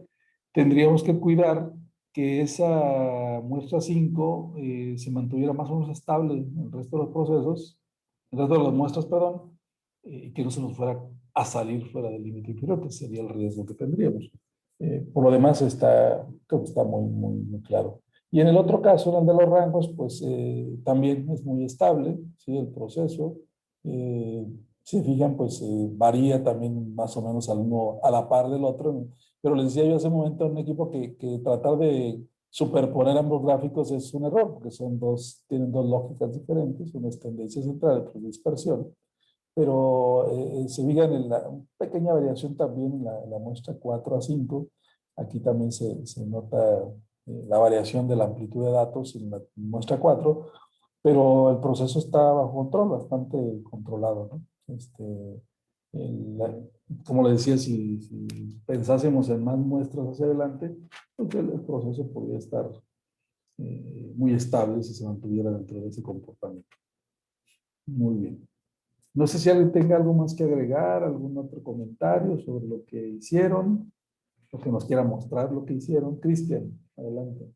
Tendríamos que cuidar que esa muestra 5 se mantuviera más o menos estable en el resto de los procesos, el resto de las muestras, perdón, y que no se nos fuera a salir fuera del límite inferior, que sería el riesgo que tendríamos. Por lo demás, creo que está muy claro. Y en el otro caso, en el de los rangos, pues también es muy estable, ¿sí? El proceso. Eh, si se fijan, pues varía también más o menos a la par del otro, ¿no? Pero les decía yo hace un momento a un equipo que tratar de superponer ambos gráficos es un error, porque tienen dos lógicas diferentes, una es tendencia central, otra es dispersión. Pero se fijan en la pequeña variación también en la muestra 4 a 5. Aquí también se nota la variación de la amplitud de datos en la muestra 4, pero el proceso está bajo control, bastante controlado, ¿no? El- Como le decía, si pensásemos en más muestras hacia adelante, pues el proceso podría estar muy estable si se mantuviera dentro de ese comportamiento. Muy bien. No sé si alguien tenga algo más que agregar, algún otro comentario sobre lo que hicieron, o que nos quiera mostrar lo que hicieron. Cristian, adelante.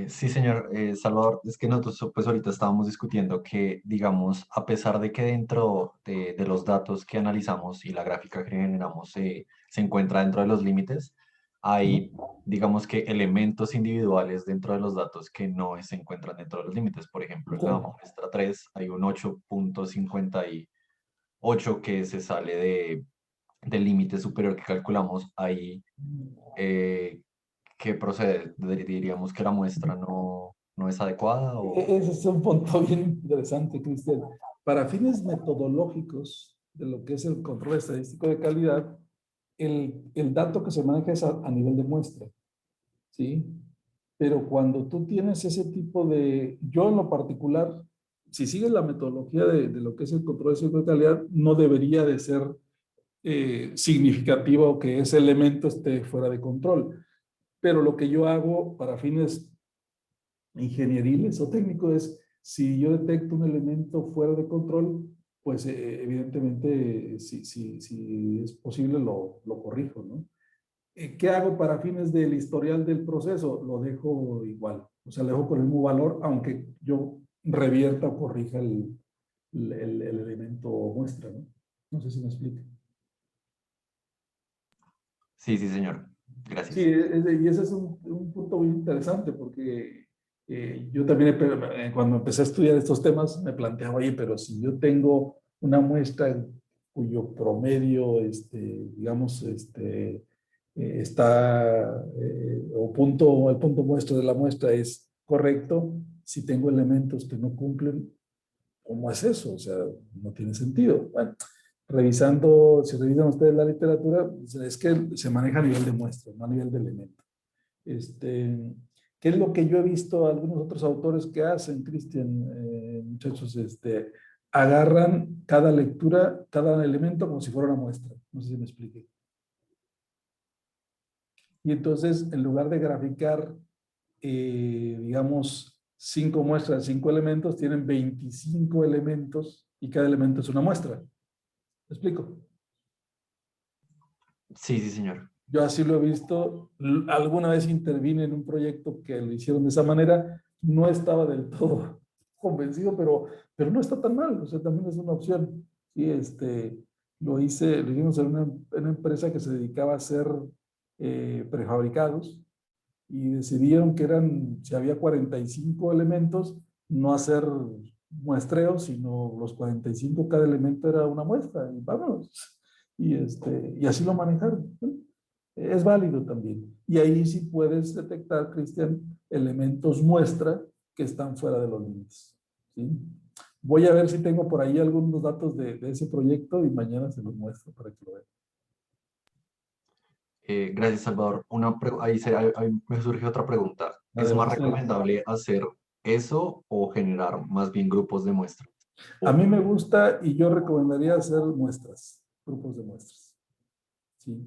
Sí, señor Salvador, es que nosotros pues ahorita estábamos discutiendo que, digamos, a pesar de que dentro de los datos que analizamos y la gráfica que generamos se encuentra dentro de los límites, hay, digamos que elementos individuales dentro de los datos que no se encuentran dentro de los límites. Por ejemplo, en la muestra 3 hay un 8.58 que se sale del límite superior que calculamos, ahí, ¿qué procede? ¿Diríamos que la muestra no es adecuada? O... Ese es un punto bien interesante, Cristian. Para fines metodológicos de lo que es el control estadístico de calidad, el dato que se maneja es a nivel de muestra, ¿sí? Pero cuando tú tienes ese tipo de, yo en lo particular, si sigues la metodología de lo que es el control estadístico de calidad, no debería de ser significativo que ese elemento esté fuera de control. Pero lo que yo hago para fines ingenieriles o técnicos es, si yo detecto un elemento fuera de control, pues evidentemente, si es posible, lo corrijo, ¿no? ¿Qué hago para fines del historial del proceso? Lo dejo igual, o sea, lo dejo con el mismo valor, aunque yo revierta o corrija el elemento muestra, ¿no? No sé si me explico. Sí, sí, señor. Sí, Gracias. y ese es un punto muy interesante porque yo también cuando empecé a estudiar estos temas me planteaba, oye, pero si yo tengo una muestra cuyo promedio, digamos, está, el punto muestro de la muestra es correcto, si tengo elementos que no cumplen, ¿cómo es eso? O sea, no tiene sentido. Bueno, revisando, si revisan ustedes la literatura, es que se maneja a nivel de muestra, no a nivel de elemento. ¿Qué es lo que yo he visto a algunos otros autores que hacen, Cristian, muchachos? Agarran cada lectura, cada elemento como si fuera una muestra. No sé si me expliqué. Y entonces, en lugar de graficar, digamos, 5 muestras, 5 elementos, tienen 25 elementos y cada elemento es una muestra. ¿Me explico? Sí, sí, señor. Yo así lo he visto. Alguna vez intervine en un proyecto que lo hicieron de esa manera. No estaba del todo convencido, pero no está tan mal. O sea, también es una opción. Sí, lo hicimos en una empresa que se dedicaba a hacer prefabricados y decidieron que si había 45 elementos, no hacer muestreos, sino los 45, cada elemento era una muestra, y vámonos. Y así lo manejaron, ¿no? Es válido también. Y ahí sí puedes detectar, Cristian, elementos muestra que están fuera de los límites, ¿sí? Voy a ver si tengo por ahí algunos datos de ese proyecto y mañana se los muestro para que lo vean. Gracias, Salvador. Ahí me surge otra pregunta. ¿Es más Adelante. recomendable hacer eso o generar más bien grupos de muestras? A mí me gusta y yo recomendaría hacer muestras, grupos de muestras. ¿Sí?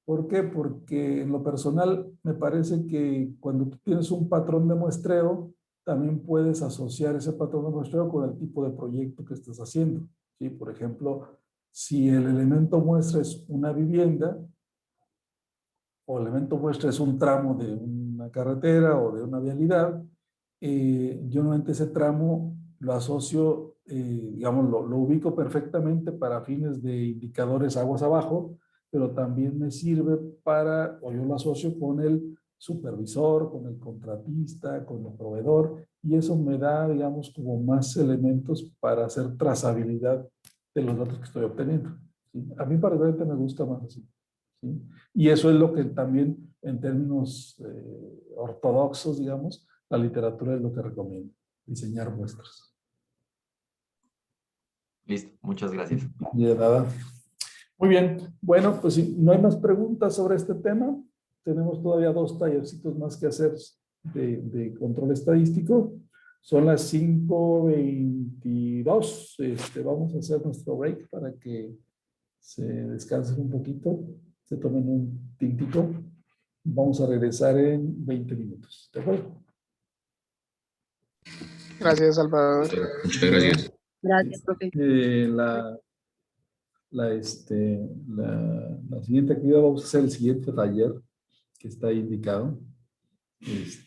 ¿Por qué? Porque en lo personal me parece que cuando tú tienes un patrón de muestreo, también puedes asociar ese patrón de muestreo con el tipo de proyecto que estás haciendo. ¿Sí? Por ejemplo, si el elemento muestra es una vivienda o el elemento muestra es un tramo de una carretera o de una vialidad, yo normalmente ese tramo lo asocio, digamos, lo ubico perfectamente para fines de indicadores aguas abajo, pero también me sirve o yo lo asocio con el supervisor, con el contratista, con el proveedor, y eso me da, digamos, como más elementos para hacer trazabilidad de los datos que estoy obteniendo. ¿Sí? A mí particularmente me gusta más así. ¿Sí? Y eso es lo que también, en términos ortodoxos, digamos, la literatura es lo que recomienda, diseñar muestras. Listo, muchas gracias. Y de nada. Muy bien, bueno, pues si no hay más preguntas sobre este tema, tenemos todavía 2 tallercitos más que hacer de control estadístico. Son las 5:22. Vamos a hacer nuestro break para que se descansen un poquito, se tomen un tintito. Vamos a regresar en 20 minutos. ¿De acuerdo? Gracias, Salvador. Muchas gracias. Gracias, profe. La siguiente actividad, vamos a hacer el siguiente taller que está indicado. Es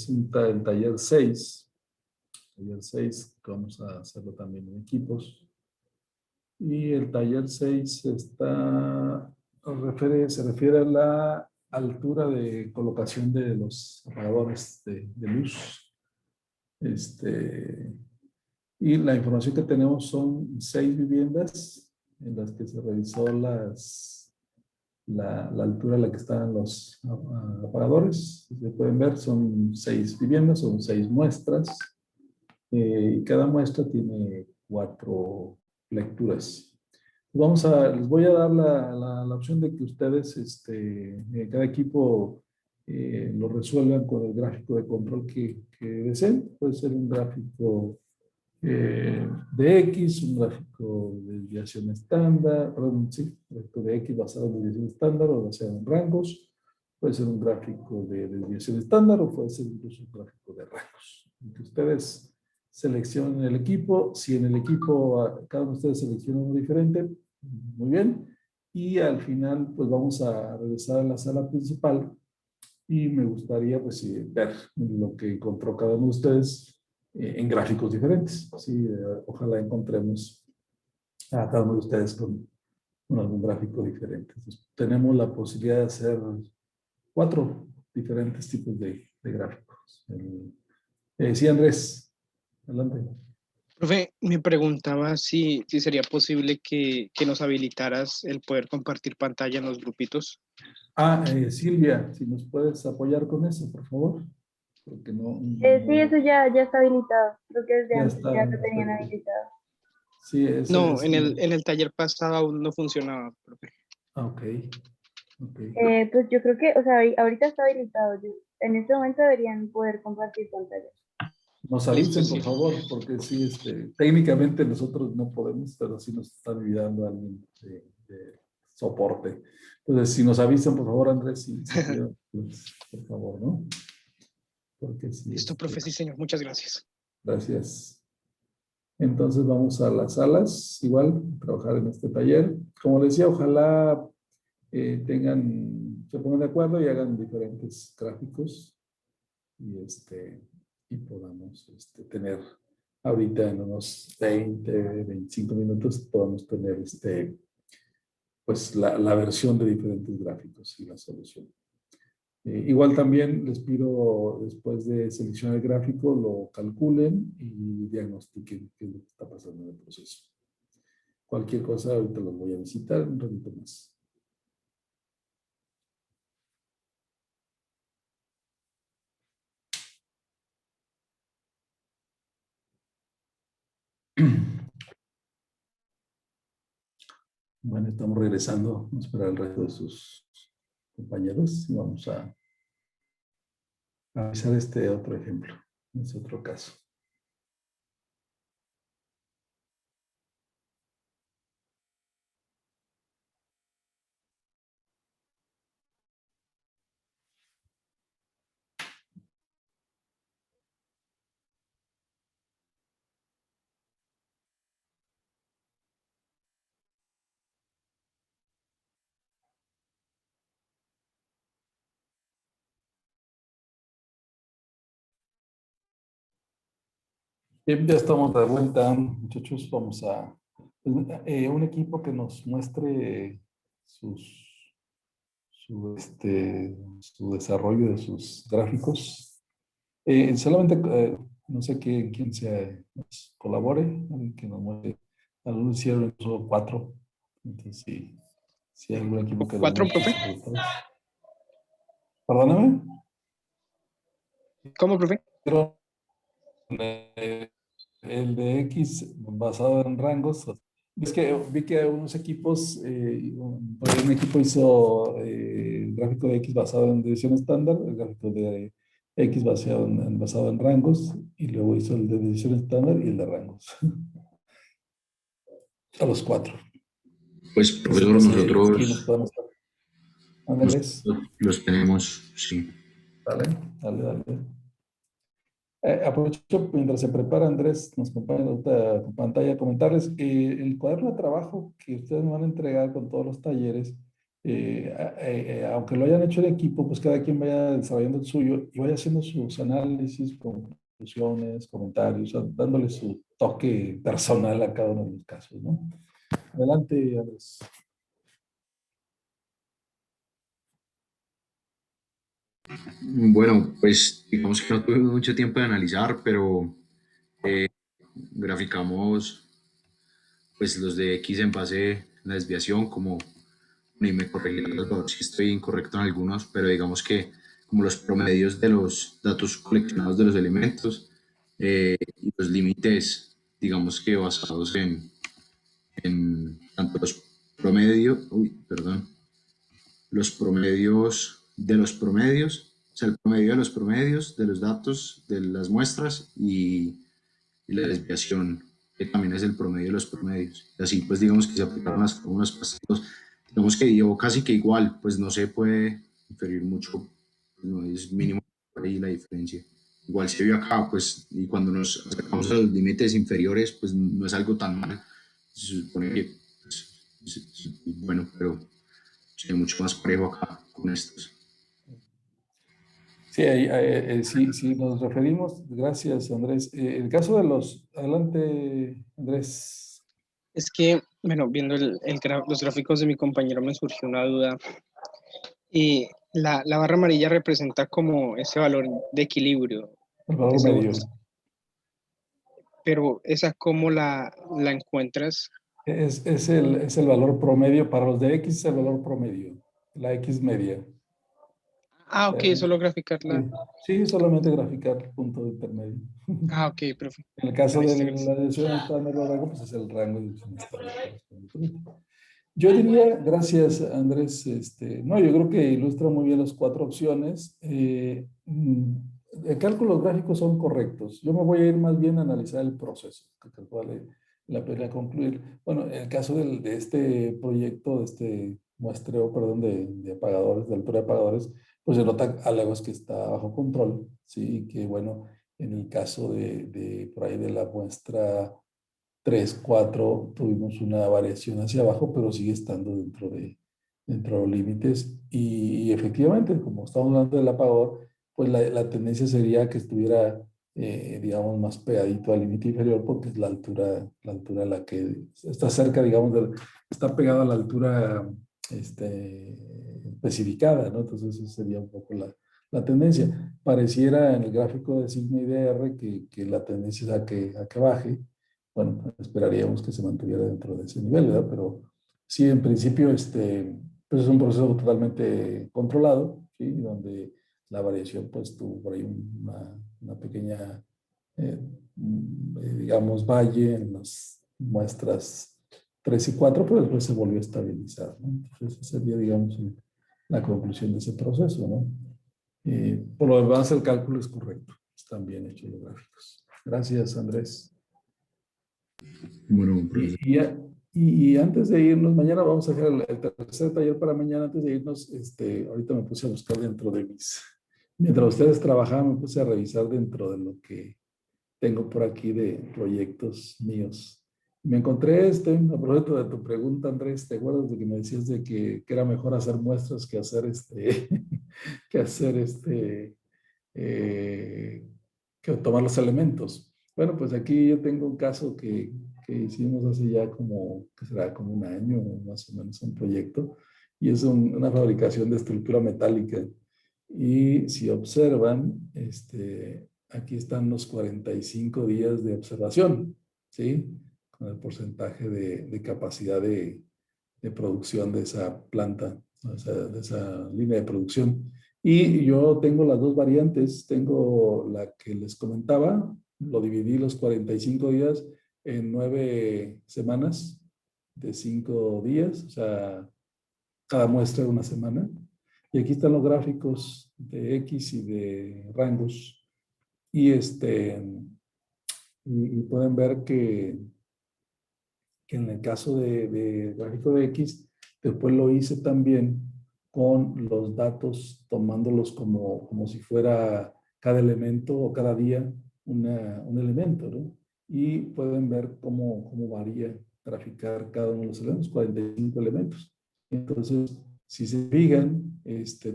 el taller 6. Taller 6, que vamos a hacerlo también en equipos. Y el taller 6 se refiere a la altura de colocación de los apagadores de luz. Y la información que tenemos son 6 viviendas en las que se revisó la altura a la que estaban los aparadores. Si se pueden ver, son 6 viviendas, son 6 muestras. Y cada muestra tiene 4 lecturas. Les voy a dar la opción de que ustedes, cada equipo, lo resuelvan con el gráfico de control que deseen. Puede ser un gráfico de X, un gráfico de desviación estándar, perdón, sí, gráfico de X basado en desviación estándar o basado en rangos. Puede ser un gráfico de desviación estándar o puede ser incluso un gráfico de rangos. Que ustedes seleccionen el equipo. Si en el equipo cada uno de ustedes selecciona uno diferente, muy bien. Y al final, pues vamos a regresar a la sala principal y me gustaría pues, ver lo que encontró cada uno de ustedes en gráficos diferentes. Sí, ojalá encontremos a cada uno de ustedes con algún gráfico diferente. Entonces, tenemos la posibilidad de hacer 4 diferentes tipos de gráficos. Sí, Andrés, adelante. Profe, me preguntaba si sería posible que nos habilitaras el poder compartir pantalla en los grupitos. Silvia, si nos puedes apoyar con eso, por favor. Porque Sí, eso ya está habilitado. Creo que desde ya antes está. ya lo tenían Perfecto. habilitado. Sí, No, en el taller pasado aún no funcionaba, profe. Ok. Ok. Pues yo creo que, o sea, ahorita está habilitado. En este momento deberían poder compartir pantalla. Nos Listo, avisen, sí. por favor, porque sí, técnicamente nosotros no podemos, pero sí nos están ayudando alguien de soporte. Entonces, si nos avisan, por favor, Andrés, pues, por favor, ¿no? Porque sí, Listo, profe, sí, señor. Muchas gracias. gracias. Entonces vamos a las salas, igual, trabajar en este taller. Como les decía, ojalá se pongan de acuerdo y hagan diferentes gráficos y podamos tener ahorita en unos 20, 25 minutos, podamos tener pues la versión de diferentes gráficos y la solución. Igual también les pido, después de seleccionar el gráfico, lo calculen y diagnostiquen qué es lo que está pasando en el proceso. Cualquier cosa, ahorita los voy a visitar un ratito más. Bueno, estamos regresando. Vamos a esperar al resto de sus compañeros y vamos a revisar este otro ejemplo, este otro caso. Bien, ya estamos de vuelta, muchachos. Vamos a un equipo que nos muestre su desarrollo de sus gráficos. Solamente, no sé quién nos colabore, alguien que nos muestre. Algunos hicieron incluso 4. Entonces, si hay algún equipo que nos ¿4, muestre profe? sus resultados. Perdóname. ¿Cómo, profe? Pero el de X basado en rangos. Es que vi que unos equipos, por ahí un equipo hizo el gráfico de X basado en división estándar, el gráfico de X basado en rangos, y luego hizo el de división estándar y el de rangos. A los 4. Pues, profesor, Aquí nos podemos... Ángeles, los tenemos, sí. dale. Aprovecho mientras se prepara Andrés, nos acompaña ahorita con pantalla, comentarles que el cuaderno de trabajo que ustedes me van a entregar con todos los talleres, aunque lo hayan hecho en equipo, pues cada quien vaya desarrollando el suyo y vaya haciendo sus análisis, conclusiones, comentarios, dándole su toque personal a cada uno de los casos, ¿no? Adelante, Andrés. Bueno, pues digamos que no tuve mucho tiempo de analizar, pero graficamos pues los de X en base a la desviación, como, y me corregirán si estoy incorrecto en algunos, pero digamos que como los promedios de los datos coleccionados de los elementos y los límites, digamos que basados en tanto los promedios de los promedios, o sea, el promedio de los promedios de los datos de las muestras y la desviación, que también es el promedio de los promedios. Y así, pues, digamos que se aplicaron las fórmulas pasadas. Digamos que dio casi que igual, pues no se puede inferir mucho, no es mínimo ahí la diferencia. Igual se vio acá, pues, y cuando nos acercamos a los límites inferiores, pues no es algo tan mal. Se supone que, pues, bueno, pero sería mucho más parejo acá con estos. Sí, sí, nos referimos, gracias Andrés. El caso de los, adelante Andrés. Es que, bueno, viendo los gráficos de mi compañero me surgió una duda. Y la barra amarilla representa como ese valor de equilibrio, El valor según medio. usted. Pero esa, ¿cómo la encuentras? Es el valor promedio, para los de X es el valor promedio, la X media. Ah, ok, Eh, solo graficarla. sí, solamente graficar el punto de intermedio. Ah, ok, perfecto. En el caso de Listo, la gracias. dirección estándar de rango, pues es el rango de dirección estándar correspondiente. Yo diría, gracias Andrés, no, yo creo que ilustra muy bien las cuatro opciones. El cálculo gráficos son correctos. Yo me voy a ir más bien a analizar el proceso, que vale la pena concluir. Bueno, en el caso de este proyecto, de este muestreo, perdón, de apagadores, de altura de apagadores, pues se nota a lejos que está bajo control, ¿sí? Que bueno, en el caso por ahí de la muestra 3, 4 tuvimos una variación hacia abajo, pero sigue estando dentro de los límites. Y efectivamente, como estamos hablando del apagador, pues la tendencia sería que estuviera, digamos, más pegadito al límite inferior, porque es la altura a la que está cerca, digamos, está pegado a la altura especificada, ¿no? Entonces, esa sería un poco la tendencia. Pareciera en el gráfico de sigma y de R que la tendencia es a que baje. Bueno, esperaríamos que se mantuviera dentro de ese nivel, ¿verdad? Pero sí, en principio, pues es un proceso totalmente controlado, ¿sí? Donde la variación, pues tuvo por ahí una pequeña, digamos, valle en las muestras 3 y 4, pero después se volvió a estabilizar, ¿no? Entonces, esa sería, digamos, la conclusión de ese proceso, ¿no? Por lo demás, el cálculo es correcto. Están bien hechos los gráficos. Gracias, Andrés. Bueno, profesor. Y antes de irnos, mañana vamos a hacer el tercer taller para mañana. Antes de irnos, ahorita me puse a buscar dentro de mientras ustedes trabajaban, me puse a revisar dentro de lo que tengo por aquí de proyectos míos. Me encontré a propósito de tu pregunta, Andrés, ¿te acuerdas de que me decías de que era mejor hacer muestras que hacer que hacer eh, que tomar los elementos? Bueno, pues aquí yo tengo un caso que hicimos hace ya como, que será como un año más o menos, un proyecto, y es una fabricación de estructura metálica. Y si observan, aquí están los 45 días de observación, ¿sí? Con el porcentaje de capacidad de producción de esa planta, o sea, de esa línea de producción. Y yo tengo las dos variantes. Tengo la que les comentaba, lo dividí los 45 días en 9 semanas de 5 días, o sea, cada muestra de una semana. Y aquí están los gráficos de X y de rangos. Y, y pueden ver que en el caso de gráfico de X, después lo hice también con los datos, tomándolos como si fuera cada elemento o cada día un elemento, ¿no? Y pueden ver cómo varía graficar cada uno de los elementos, 45 elementos. Entonces, si se fijan,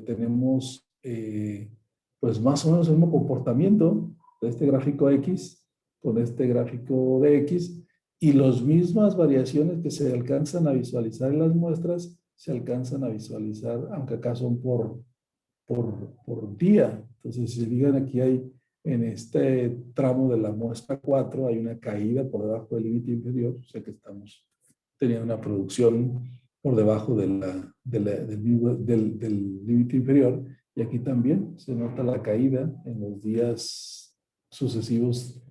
tenemos pues más o menos el mismo comportamiento de este gráfico X con este gráfico de X, y las mismas variaciones que se alcanzan a visualizar en las muestras se alcanzan a visualizar, aunque acá son por día. Entonces, si se fijan, aquí hay en este tramo de la muestra 4 hay una caída por debajo del límite inferior, o sea que estamos teniendo una producción por debajo del límite inferior, y aquí también se nota la caída en los días sucesivos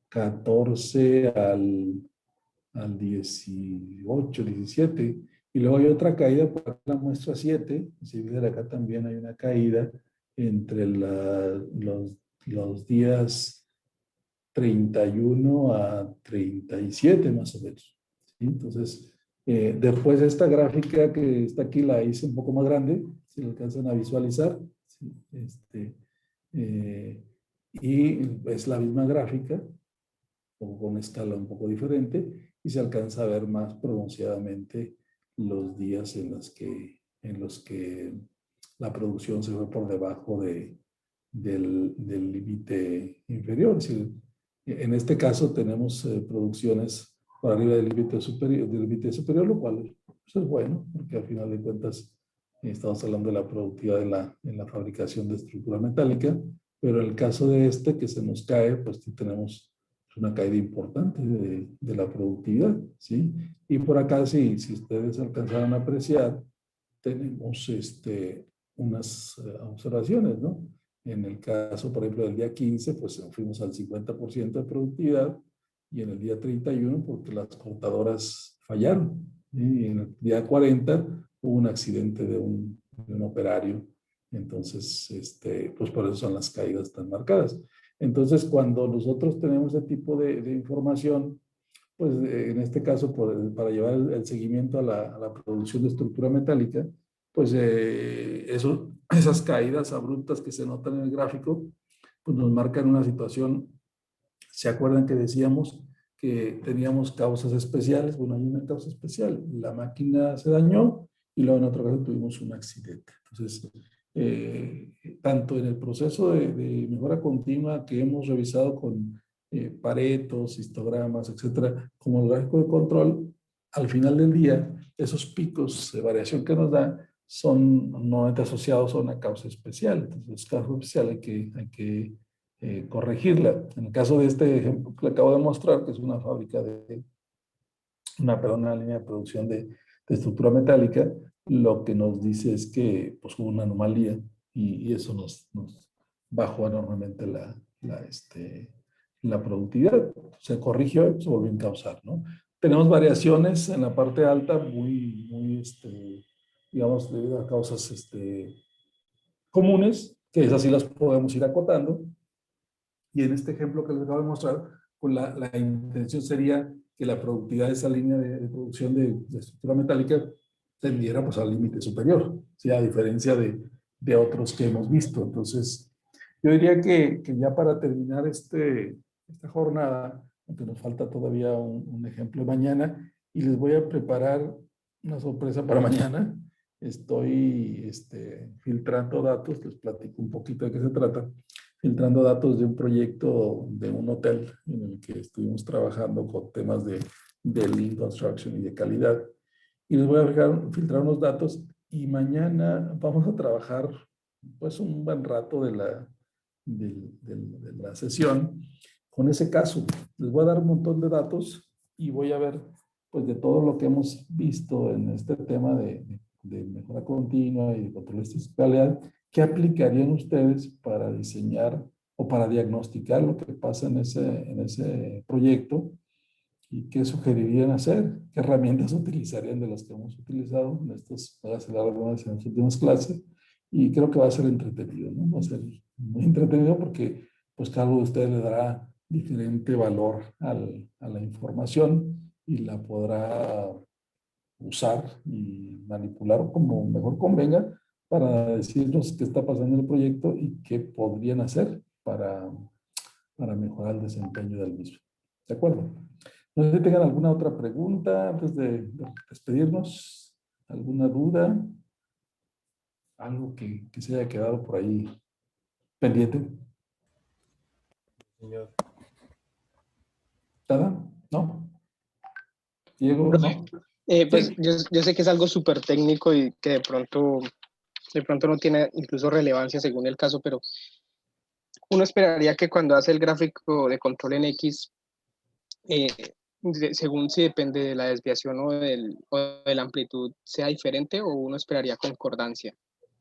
14 al 18, 17, y luego hay otra caída por la muestra 7, y si ven acá también hay una caída entre los días 31 a 37 más o menos. ¿Sí? Entonces, después esta gráfica que está aquí la hice un poco más grande, si lo alcanzan a visualizar. ¿Sí? Y es la misma gráfica, o con una escala un poco diferente, y se alcanza a ver más pronunciadamente los días en los que la producción se fue por debajo del límite inferior. Es decir, en este caso tenemos producciones por arriba del límite superior, lo cual pues, es bueno, porque al final de cuentas estamos hablando de la productividad en la fabricación de estructura metálica, pero en el caso de este que se nos cae, pues sí tenemos una caída importante de la productividad, ¿sí? Y por acá, si ustedes alcanzaron a apreciar, tenemos unas observaciones, ¿no? En el caso, por ejemplo, del día 15, pues fuimos al 50% de productividad, y en el día 31, porque las cortadoras fallaron, ¿sí? Y en el día 40 hubo un accidente de un operario, entonces, pues por eso son las caídas tan marcadas. Entonces, cuando nosotros tenemos ese tipo de información, pues en este caso, para llevar el seguimiento a la producción de estructura metálica, pues esas caídas abruptas que se notan en el gráfico, pues nos marcan una situación. ¿Se acuerdan que decíamos que teníamos causas especiales? Bueno, hay una causa especial. La máquina se dañó y luego en otro caso tuvimos un accidente. Entonces, tanto en el proceso de mejora continua que hemos revisado con paretos, histogramas, etcétera, como el gráfico de control, al final del día, esos picos de variación que nos da son normalmente asociados a una causa especial. Entonces, causa especial hay que corregirla. En el caso de este ejemplo que le acabo de mostrar, que es una fábrica una línea de producción de estructura metálica, lo que nos dice es que pues, hubo una anomalía y eso nos bajó enormemente la productividad. Se corrigió y se volvió a encauzar, ¿no? Tenemos variaciones en la parte alta muy digamos, debido a causas comunes, que esas sí las podemos ir acotando. Y en este ejemplo que les acabo de mostrar, pues la intención sería que la productividad de esa línea de producción de estructura metálica tendiera pues, al límite superior, ¿sí? A diferencia de otros que hemos visto. Entonces, yo diría que ya para terminar esta jornada, aunque nos falta todavía un ejemplo mañana, y les voy a preparar una sorpresa para mañana. Estoy filtrando datos, les platico un poquito de qué se trata. Filtrando datos de un proyecto de un hotel en el que estuvimos trabajando con temas de Lean Construction y de calidad. Y les voy a filtrar unos datos y mañana vamos a trabajar pues un buen rato de la sesión con ese caso. Les voy a dar un montón de datos y voy a ver pues de todo lo que hemos visto en este tema de mejora continua y de control de calidad. ¿Qué aplicarían ustedes para diseñar o para diagnosticar lo que pasa en ese proyecto? ¿Y qué sugerirían hacer? ¿Qué herramientas utilizarían de las que hemos utilizado en las últimas clases? Y creo que va a ser entretenido, ¿no? Va a ser muy entretenido porque pues cada uno de ustedes le dará diferente valor a la información y la podrá usar y manipular como mejor convenga para decirnos qué está pasando en el proyecto y qué podrían hacer para mejorar el desempeño del mismo. ¿De acuerdo? No sé si tengan alguna otra pregunta antes de despedirnos, alguna duda, algo que se haya quedado por ahí pendiente. Señor. ¿Nada? ¿No? Diego, Profe, ¿no? pues Sí. yo sé que es algo súper técnico y que de pronto no tiene incluso relevancia según el caso, pero uno esperaría que cuando hace el gráfico de control en X, según si depende de la desviación o de la amplitud, sea diferente, o uno esperaría concordancia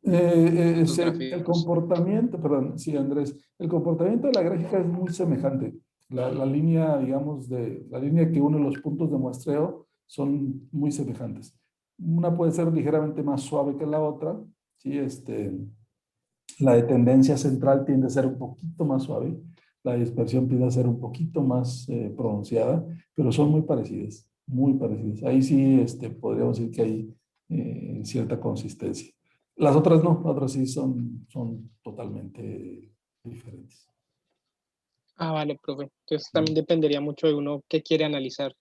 los El gráficos. comportamiento, perdón, sí, Andrés, el comportamiento de la gráfica es muy semejante. La línea, digamos, la línea que une los puntos de muestreo son muy semejantes. Una puede ser ligeramente más suave que la otra, ¿sí? La de tendencia central tiende a ser un poquito más suave, la dispersión tiende a ser un poquito más pronunciada, pero son muy parecidas, muy parecidas. Ahí sí podríamos decir que hay cierta consistencia. Las otras no, las otras sí son totalmente diferentes. Ah, vale, profe. Entonces también dependería mucho de uno qué quiere analizar.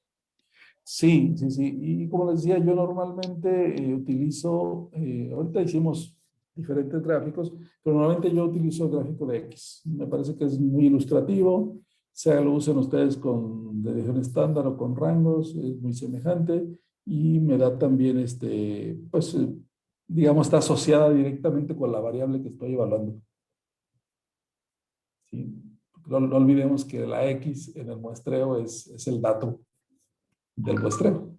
Sí, sí, sí. Y como les decía, yo normalmente utilizo, ahorita hicimos diferentes gráficos, pero normalmente yo utilizo el gráfico de X. Me parece que es muy ilustrativo, sea lo usen ustedes con desviación estándar o con rangos, es muy semejante y me da también, pues, digamos, está asociada directamente con la variable que estoy evaluando. ¿Sí? No olvidemos que la X en el muestreo es el dato del muestreo.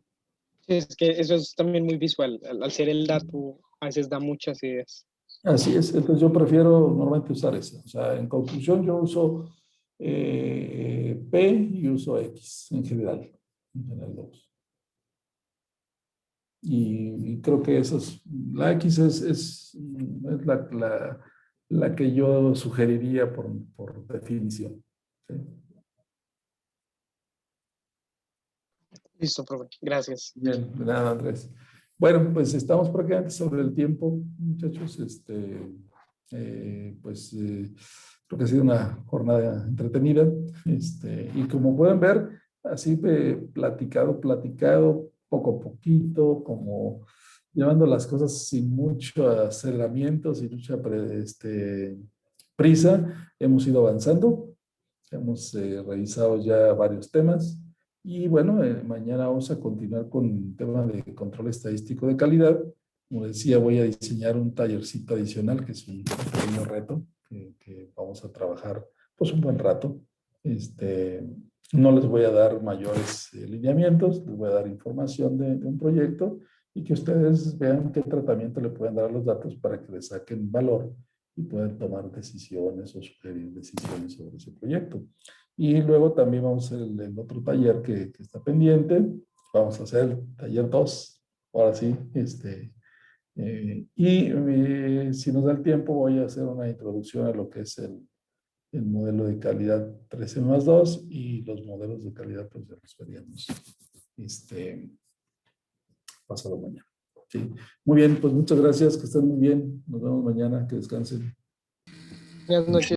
Sí, es que eso es también muy visual. Al ser el dato, a veces da muchas ideas. Así es, entonces yo prefiero normalmente usar esa. O sea, en conclusión yo uso P y uso X en general dos. Y creo que eso es, la X es la que yo sugeriría por definición. ¿Sí? Listo, profe. Gracias. Bien, de nada, Andrés. Bueno, pues estamos prácticamente sobre el tiempo, muchachos. Creo que ha sido una jornada entretenida. Y como pueden ver, así platicado, poco a poquito, como llevando las cosas sin mucho aceleramiento, sin mucha prisa, hemos ido avanzando. Hemos revisado ya varios temas. Y bueno, mañana vamos a continuar con el tema de control estadístico de calidad. Como decía, voy a diseñar un tallercito adicional, que es un pequeño reto que vamos a trabajar pues un buen rato. No les voy a dar mayores lineamientos, les voy a dar información de un proyecto y que ustedes vean qué tratamiento le pueden dar a los datos para que les saquen valor y puedan tomar decisiones o sugerir decisiones sobre ese proyecto. Y luego también vamos a hacer el otro taller que está pendiente. Vamos a hacer el taller 2, ahora sí. Si nos da el tiempo, voy a hacer una introducción a lo que es el modelo de calidad 13+2 y los modelos de calidad, pues ya los veríamos pasado mañana. Sí. Muy bien, pues muchas gracias, que estén muy bien. Nos vemos mañana, que descansen. Buenas noches.